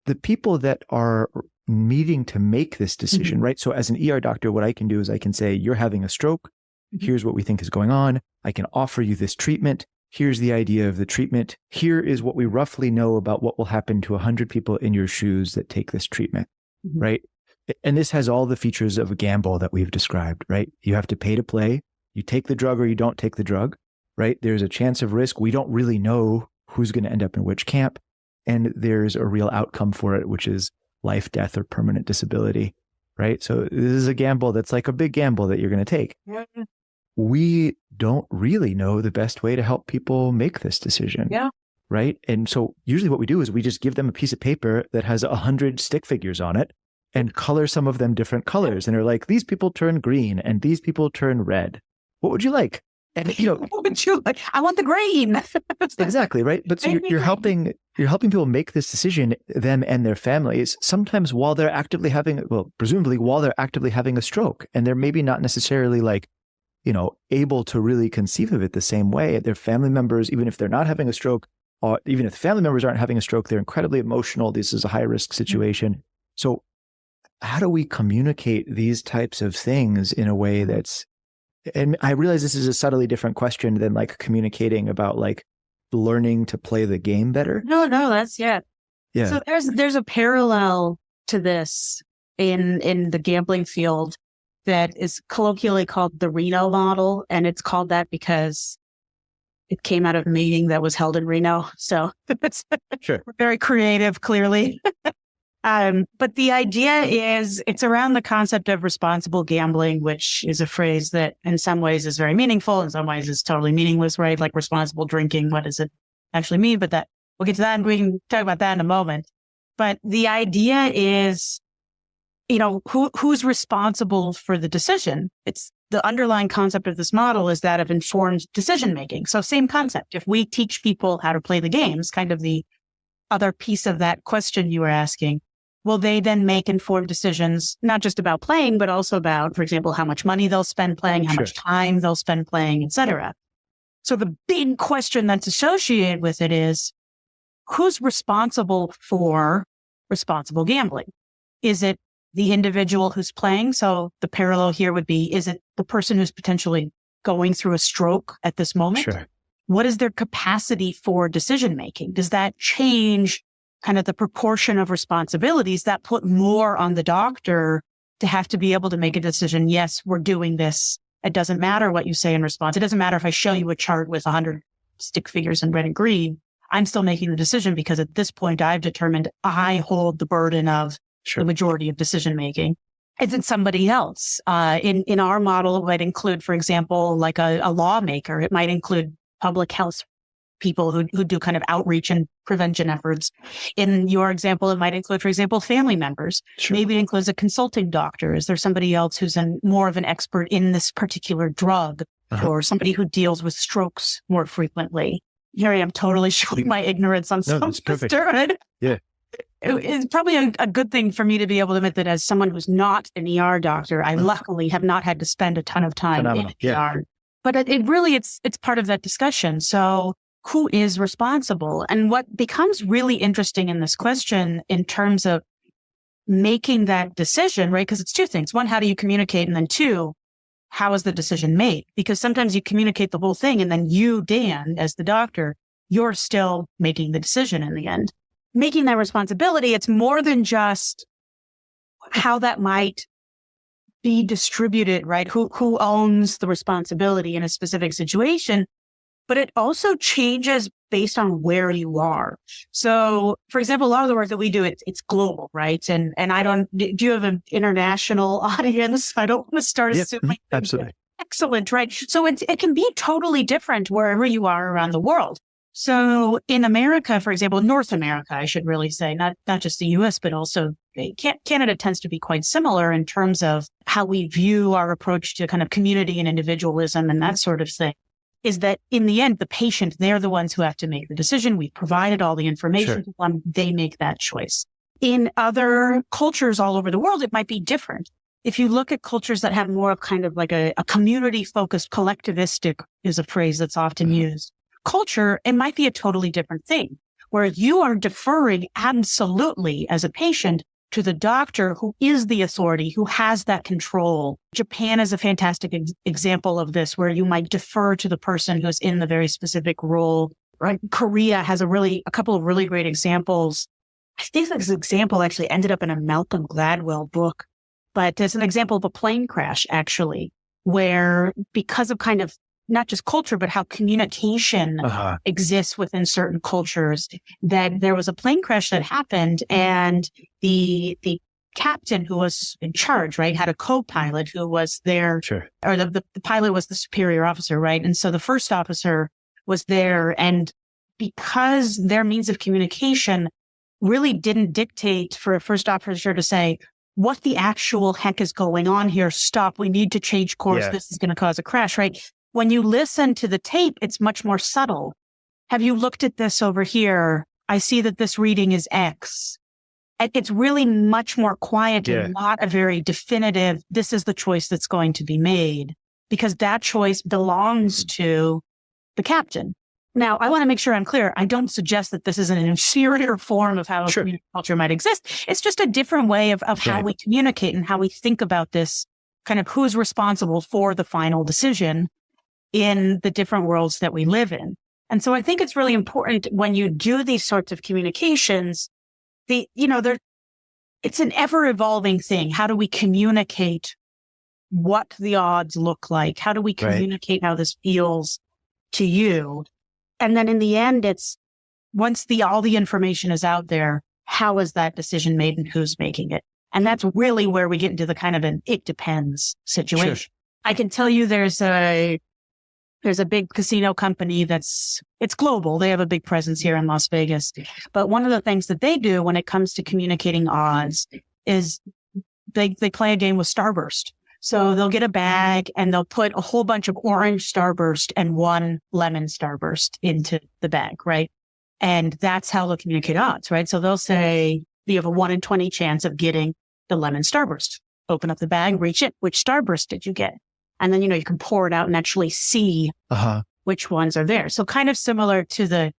B: the people that are needing to make this decision, right? So as an ER doctor, what I can do is I can say, you're having a stroke. Here's what we think is going on. I can offer you this treatment. Here's the idea of the treatment. Here is what we roughly know about what will happen to 100 people in your shoes that take this treatment, right? And this has all the features of a gamble that we've described, right? You have to pay to play. You take the drug or you don't take the drug, right? There's a chance of risk. We don't really know who's going to end up in which camp. And there's a real outcome for it, which is life, death, or permanent disability, right? So this is a gamble that's like a big gamble that you're going to take. We don't really know the best way to help people make this decision. Right. And so usually what we do is we just give them a piece of paper that has 100 stick figures on it and color some of them different colors. And they're like, these people turn green and these people turn red. What would you like? And
A: what would you like? I want the green.
B: Exactly. Right. But so you're helping people make this decision, them and their families, sometimes while they're presumably while they're actively having a stroke, and they're maybe not necessarily able to really conceive of it the same way. Their family members, even if they're not having a stroke, or even if the family members aren't having a stroke, they're incredibly emotional. This is a high risk situation. So how do we communicate these types of things in a way that's, and I realize this is a subtly different question than communicating about learning to play the game better.
A: No, that's yeah. So there's a parallel to this in the gambling field that is colloquially called the Reno model. And it's called that because it came out of a meeting that was held in Reno. So it's very creative, clearly. But the idea is it's around the concept of responsible gambling, which is a phrase that in some ways is very meaningful. In some ways is totally meaningless, right? Like responsible drinking. What does it actually mean? But we'll get to that and we can talk about that in a moment. But the idea is, who's responsible for the decision? It's the underlying concept of this model is that of informed decision making. So same concept. If we teach people how to play the games, kind of the other piece of that question you were asking, will they then make informed decisions, not just about playing, but also about, for example, how much money they'll spend playing, how much time they'll spend playing, et cetera. So the big question that's associated with it is, who's responsible for responsible gambling? Is it the individual who's playing? So the parallel here would be, is it the person who's potentially going through a stroke at this moment? What is their capacity for decision making? Does that change kind of the proportion of responsibilities that put more on the doctor to have to be able to make a decision? Yes, we're doing this. It doesn't matter what you say in response. It doesn't matter if I show you a chart with 100 stick figures in red and green. I'm still making the decision because at this point I've determined I hold the burden of the majority of decision making. Is it somebody else? In our model, it might include, for example, like a lawmaker. It might include public health people who do kind of outreach and prevention efforts. In your example, it might include, for example, family members. Maybe it includes a consulting doctor. Is there somebody else who's more of an expert in this particular drug, or somebody who deals with strokes more frequently? Here I am totally showing my ignorance on some steroid. It's probably a good thing for me to be able to admit that as someone who's not an ER doctor, I luckily have not had to spend a ton of time in ER. But it's part of that discussion. So who is responsible? And what becomes really interesting in this question in terms of making that decision, right? Because it's two things. One, how do you communicate? And then two, how is the decision made? Because sometimes you communicate the whole thing and then you, Dan, as the doctor, you're still making the decision in the end. Making that responsibility, it's more than just how that might be distributed, right? Who owns the responsibility in a specific situation, but it also changes based on where you are. So, for example, a lot of the work that we do, it's global, right? And do you have an international audience? I don't want to start assuming.
B: Absolutely.
A: Excellent, right? So it can be totally different wherever you are around the world. So in America, for example, North America, I should really say, not just the US, but also Canada tends to be quite similar in terms of how we view our approach to kind of community and individualism and that sort of thing, is that in the end, the patient, they're the ones who have to make the decision. We've provided all the information to them. They make that choice. In other cultures all over the world, it might be different. If you look at cultures that have more of kind of like a community-focused, collectivistic is a phrase that's often used, culture, it might be a totally different thing where you are deferring absolutely as a patient to the doctor who is the authority, who has that control. Japan is a fantastic example of this, where you might defer to the person who's in the very specific role, right? Korea has a couple of really great examples. I think this example actually ended up in a Malcolm Gladwell book, but there's an example of a plane crash actually, where because of kind of not just culture, but how communication exists within certain cultures, that there was a plane crash that happened and the captain who was in charge, right, had a co-pilot who was there, or the pilot was the superior officer, right? And so the first officer was there, and because their means of communication really didn't dictate for a first officer to say, what the actual heck is going on here? Stop. We need to change course. Yeah. This is going to cause a crash, right? When you listen to the tape, it's much more subtle. Have you looked at this over here? I see that this reading is X. It's really much more quiet and not a very definitive, this is the choice that's going to be made, because that choice belongs to the captain. Now, I want to make sure I'm clear. I don't suggest that this is an inferior form of how a community culture might exist. It's just a different way of how we communicate and how we think about this, kind of who's responsible for the final decision in the different worlds that we live in. And so I think it's really important when you do these sorts of communications, it's an ever evolving thing. How do we communicate what the odds look like? How do we communicate how this feels to you? And then in the end, it's once all the information is out there, how is that decision made and who's making it? And that's really where we get into the kind of an it depends situation. Sure. I can tell you there's a big casino company it's global. They have a big presence here in Las Vegas. But one of the things that they do when it comes to communicating odds is they play a game with Starburst. So they'll get a bag and they'll put a whole bunch of orange Starburst and one lemon Starburst into the bag, right? And that's how they'll communicate odds, right? So they'll say you have a 1 in 20 chance of getting the lemon Starburst. Open up the bag, reach it. Which Starburst did you get? And then, you can pour it out and actually see which ones are there. So kind of similar to the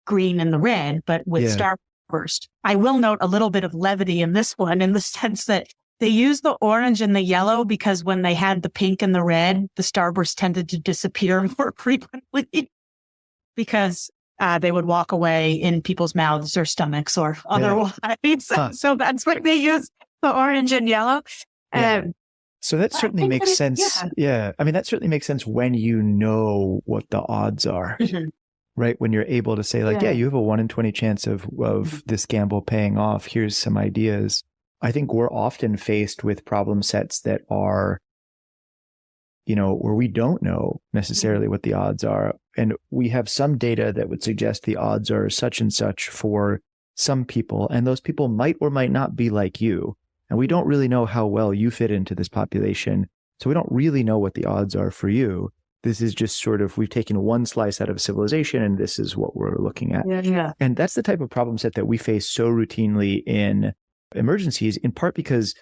A: green and the red, but with Starburst. I will note a little bit of levity in this one, in the sense that they use the orange and the yellow because when they had the pink and the red, the Starburst tended to disappear more frequently because they would walk away in people's mouths or stomachs or otherwise. So that's why they use the orange and yellow.
B: So that certainly makes sense. Yeah. I mean, that certainly makes sense when you know what the odds are, right? When you're able to say you have a 1 in 20 chance of this gamble paying off. Here's some ideas. I think we're often faced with problem sets that are, where we don't know necessarily what the odds are. And we have some data that would suggest the odds are such and such for some people. And those people might or might not be like you. And we don't really know how well you fit into this population. So we don't really know what the odds are for you. This is just sort of, we've taken one slice out of civilization and this is what we're looking at. And that's the type of problem set that we face so routinely in emergencies, in part because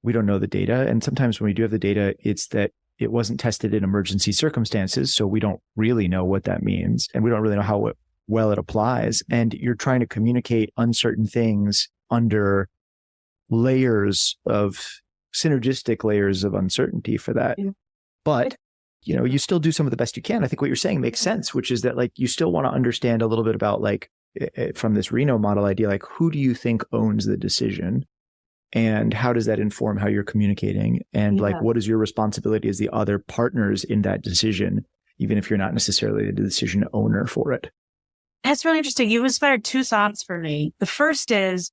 B: we don't know the data. And sometimes when we do have the data, it's that it wasn't tested in emergency circumstances. So we don't really know what that means. And we don't really know how well it applies. And you're trying to communicate uncertain things under synergistic layers of uncertainty for that. But, you still do some of the best you can. I think what you're saying makes sense, which is that you still want to understand a little bit about from this Reno model idea, who do you think owns the decision and how does that inform how you're communicating? And what is your responsibility as the other partners in that decision, even if you're not necessarily the decision owner for it?
A: That's really interesting. You inspired two thoughts for me. The first is,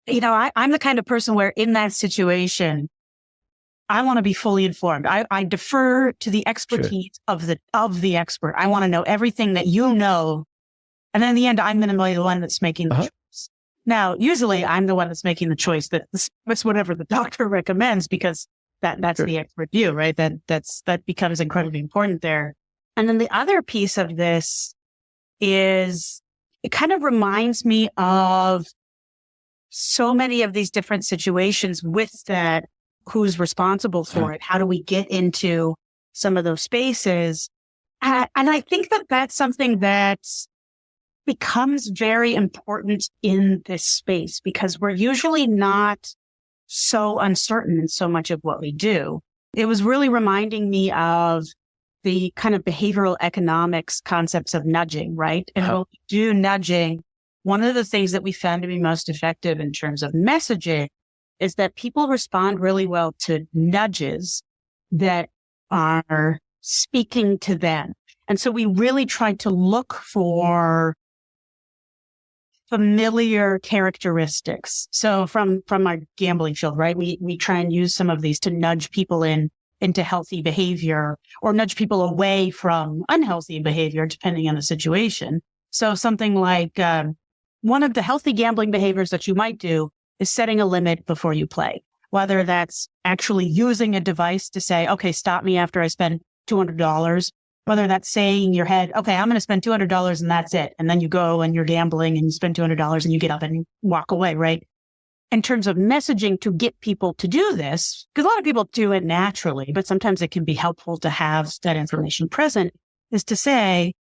A: I'm the kind of person where in that situation, I want to be fully informed. I defer to the expertise of the expert. I want to know everything that you know. And then in the end, I'm going to be the one that's making the choice. Now, usually I'm the one that's making the choice that's whatever the doctor recommends, because that's the expert view, right? That becomes incredibly important there. And then the other piece of this is it kind of reminds me of so many of these different situations with that, who's responsible for it? How do we get into some of those spaces? And I think that that's something that becomes very important in this space because we're usually not so uncertain in so much of what we do. It was really reminding me of the kind of behavioral economics concepts of nudging, right? And when we do nudging, one of the things that we found to be most effective in terms of messaging is that people respond really well to nudges that are speaking to them. And so we really tried to look for familiar characteristics. So from our gambling field, right? We try and use some of these to nudge people into healthy behavior or nudge people away from unhealthy behavior, depending on the situation. So something like, one of the healthy gambling behaviors that you might do is setting a limit before you play, whether that's actually using a device to say, okay, stop me after I spend $200, whether that's saying in your head, okay, I'm going to spend $200 and that's it. And then you go and you're gambling and you spend $200 and you get up and walk away, right? In terms of messaging to get people to do this, because a lot of people do it naturally, but sometimes it can be helpful to have that information present, is to say,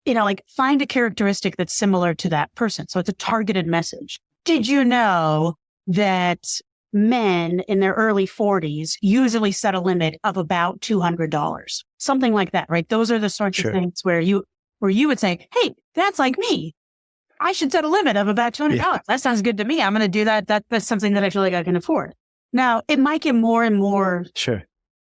A: like find a characteristic that's similar to that person. So it's a targeted message. Did you know that men in their early 40s usually set a limit of about $200? Something like that, right? Those are the sorts of things where you would say, hey, that's like me. I should set a limit of about $200. Yeah. That sounds good to me. I'm going to do that. That's something that I feel like I can afford. Now, it might get more and more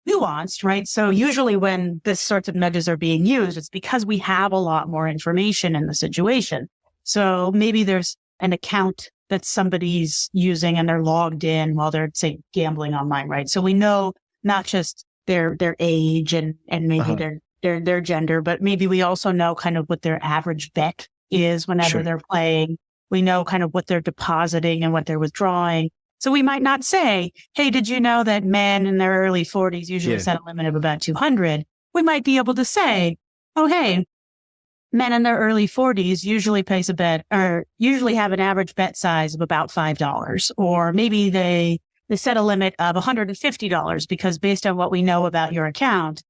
A: nuanced, right? So usually when this sorts of nudges are being used, it's because we have a lot more information in the situation. So maybe there's an account that somebody's using and they're logged in while they're, say, gambling online, right? So we know not just their age and maybe their gender, but maybe we also know kind of what their average bet is whenever they're playing. We know kind of what they're depositing and what they're withdrawing. So we might not say, hey, did you know that men in their early 40s usually set a limit of about 200? We might be able to say, oh, hey, men in their early 40s usually place a bet or usually have an average bet size of about $5. Or maybe they set a limit of $150 because based on what we know about your account,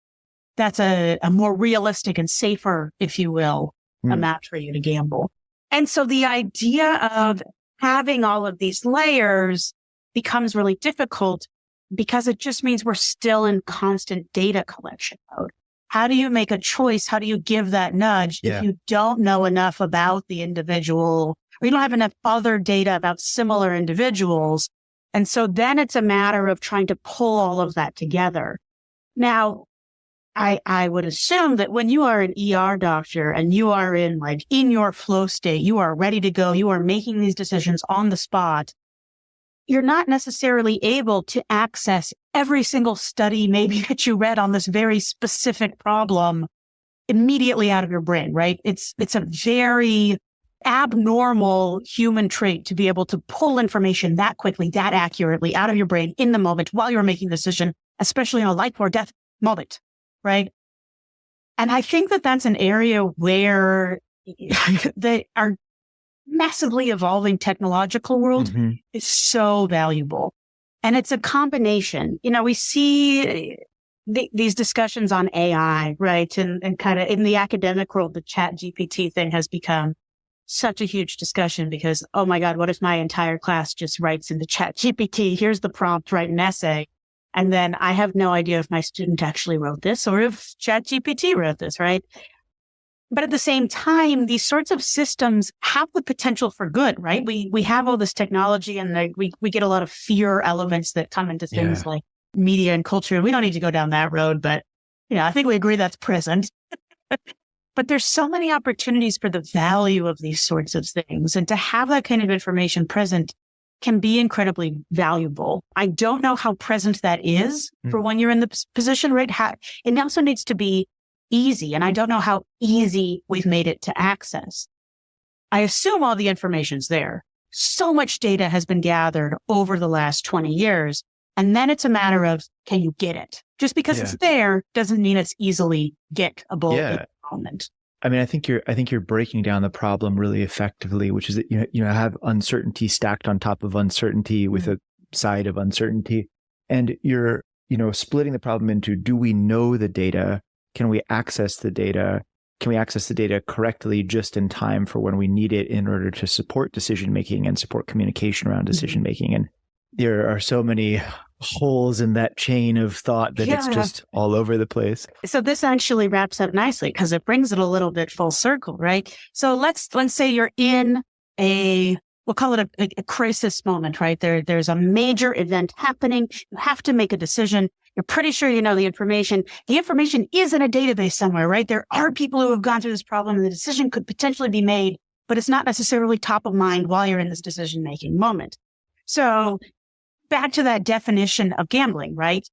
A: that's a more realistic and safer, if you will, amount for you to gamble. And so the idea of having all of these layers becomes really difficult because it just means we're still in constant data collection mode. How do you make a choice? How do you give that nudge if you don't know enough about the individual or you don't have enough other data about similar individuals? And so then it's a matter of trying to pull all of that together. Now, I would assume that when you are an ER doctor and you are in your flow state, you are ready to go, you are making these decisions on the spot, you're not necessarily able to access every single study maybe that you read on this very specific problem immediately out of your brain, right? It's a very abnormal human trait to be able to pull information that quickly, that accurately out of your brain in the moment while you're making a decision, especially in a life or death moment, right? And I think that that's an area where our massively evolving technological world is so valuable. And it's a combination. We see these discussions on AI, right? And kind of in the academic world, the chat GPT thing has become such a huge discussion because, oh my God, what if my entire class just writes into chat GPT, here's the prompt, write an essay. And then I have no idea if my student actually wrote this or if chat GPT wrote this, right? But at the same time, these sorts of systems have the potential for good, right? We have all this technology and we get a lot of fear elements that come into things like media and culture. We don't need to go down that road, but I think we agree that's present. But there's so many opportunities for the value of these sorts of things. And to have that kind of information present can be incredibly valuable. I don't know how present that is for when you're in the position, right? It also needs to be easy. And I don't know how easy we've made it to access. I assume all the information's there. So much data has been gathered over the last 20 years. And then it's a matter of, can you get it? Just because it's there doesn't mean it's easily gettable at the moment.
B: I mean, I think you're breaking down the problem really effectively, which is that you have uncertainty stacked on top of uncertainty with a side of uncertainty. And you're, splitting the problem into, do we know the data can we access the data? Can we access the data correctly just in time for when we need it in order to support decision-making and support communication around decision-making? And there are so many holes in that chain of thought that it's just all over the place.
A: So this actually wraps up nicely because it brings it a little bit full circle, right? So let's say you're in we'll call it a crisis moment, right? There's a major event happening. You have to make a decision. You're pretty sure you know the information. The information is in a database somewhere, right? There are people who have gone through this problem and the decision could potentially be made, but it's not necessarily top of mind while you're in this decision-making moment. So back to that definition of gambling, right?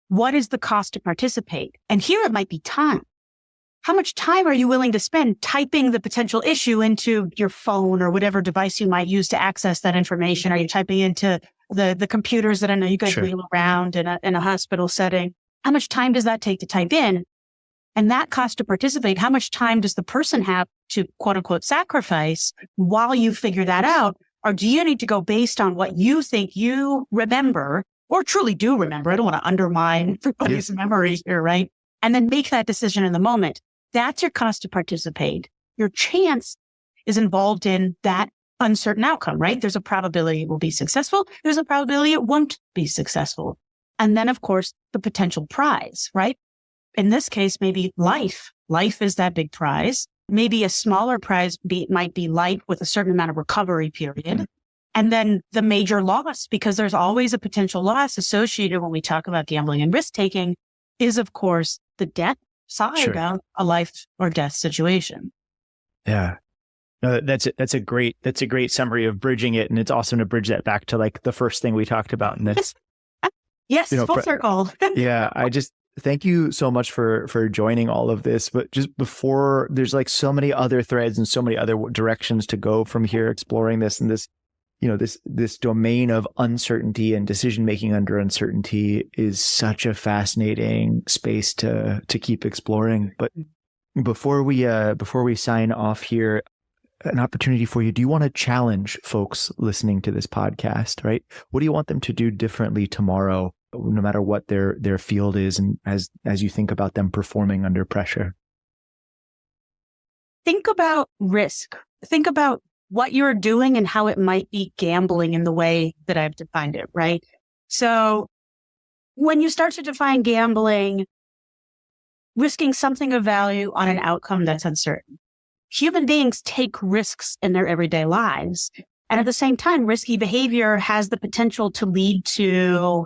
A: What is the cost to participate? And here it might be time. How much time are you willing to spend typing the potential issue into your phone or whatever device you might use to access that information? Are you typing into the computers that I know you guys wheel around in a hospital setting? How much time does that take to type in? And that cost to participate, how much time does the person have to quote unquote sacrifice while you figure that out? Or do you need to go based on what you think you remember or truly do remember? I don't want to undermine everybody's memory here, right? And then make that decision in the moment. That's your cost to participate. Your chance is involved in that uncertain outcome, right? There's a probability it will be successful. There's a probability it won't be successful. And then, of course, the potential prize, right? In this case, maybe life. Life is that big prize. Maybe a smaller prize might be life with a certain amount of recovery period. And then the major loss, because there's always a potential loss associated when we talk about gambling and risk taking, is, of course, the death side of a life or death situation.
B: Yeah. No, that's a great summary of bridging it. And it's awesome to bridge that back to like the first thing we talked about in this.
A: Yes, full circle.
B: Yeah. I just thank you so much for joining all of this. But just before, there's like so many other threads and so many other directions to go from here, exploring this and this, this domain of uncertainty and decision making under uncertainty is such a fascinating space to keep exploring. But before we sign off here, an opportunity for you. Do you want to challenge folks listening to this podcast, right? What do you want them to do differently tomorrow, no matter what their field is, and as you think about them performing under pressure?
A: Think about risk. Think about what you're doing and how it might be gambling in the way that I've defined it, right? So when you start to define gambling, risking something of value on an outcome that's uncertain. Human beings take risks in their everyday lives. And at the same time, risky behavior has the potential to lead to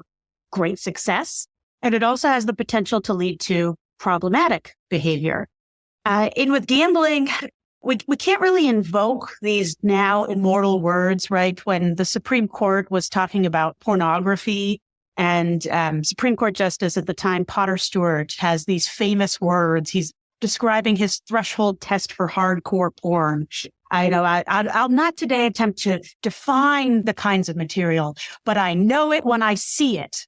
A: great success. And it also has the potential to lead to problematic behavior. And with gambling, we can't really invoke these now immortal words, right? When the Supreme Court was talking about pornography, and Supreme Court Justice at the time, Potter Stewart, has these famous words. He's describing his threshold test for hardcore porn. I'll not today attempt to define the kinds of material, but I know it when I see it.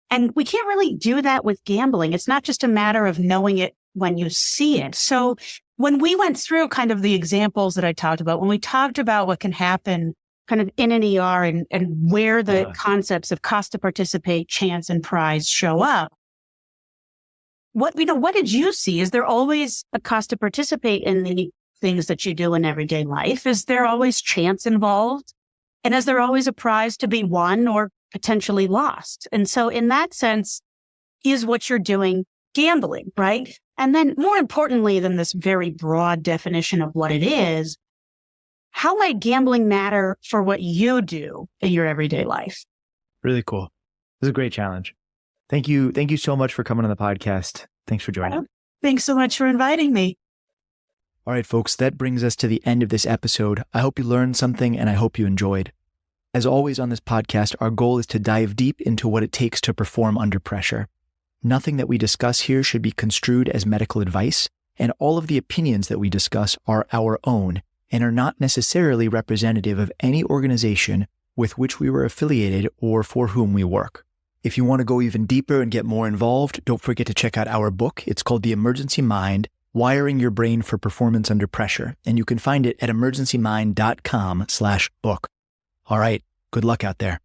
A: And we can't really do that with gambling. It's not just a matter of knowing it when you see it. So when we went through kind of the examples that I talked about, when we talked about what can happen kind of in an ER and where the concepts of cost to participate, chance, and prize show up, what did you see? Is there always a cost to participate in the things that you do in everyday life? Is there always chance involved? And is there always a prize to be won or potentially lost? And so in that sense, is what you're doing gambling, right? And then more importantly than this very broad definition of what it is, how might gambling matter for what you do in your everyday life?
B: Really cool. This is a great challenge. Thank you. Thank you so much for coming on the podcast. Thanks for joining.
A: Thanks so much for inviting me.
B: All right, folks, that brings us to the end of this episode. I hope you learned something and I hope you enjoyed. As always on this podcast, our goal is to dive deep into what it takes to perform under pressure. Nothing that we discuss here should be construed as medical advice, and all of the opinions that we discuss are our own and are not necessarily representative of any organization with which we were affiliated or for whom we work. If you want to go even deeper and get more involved, don't forget to check out our book. It's called The Emergency Mind, Wiring Your Brain for Performance Under Pressure, and you can find it at emergencymind.com/book. All right, good luck out there.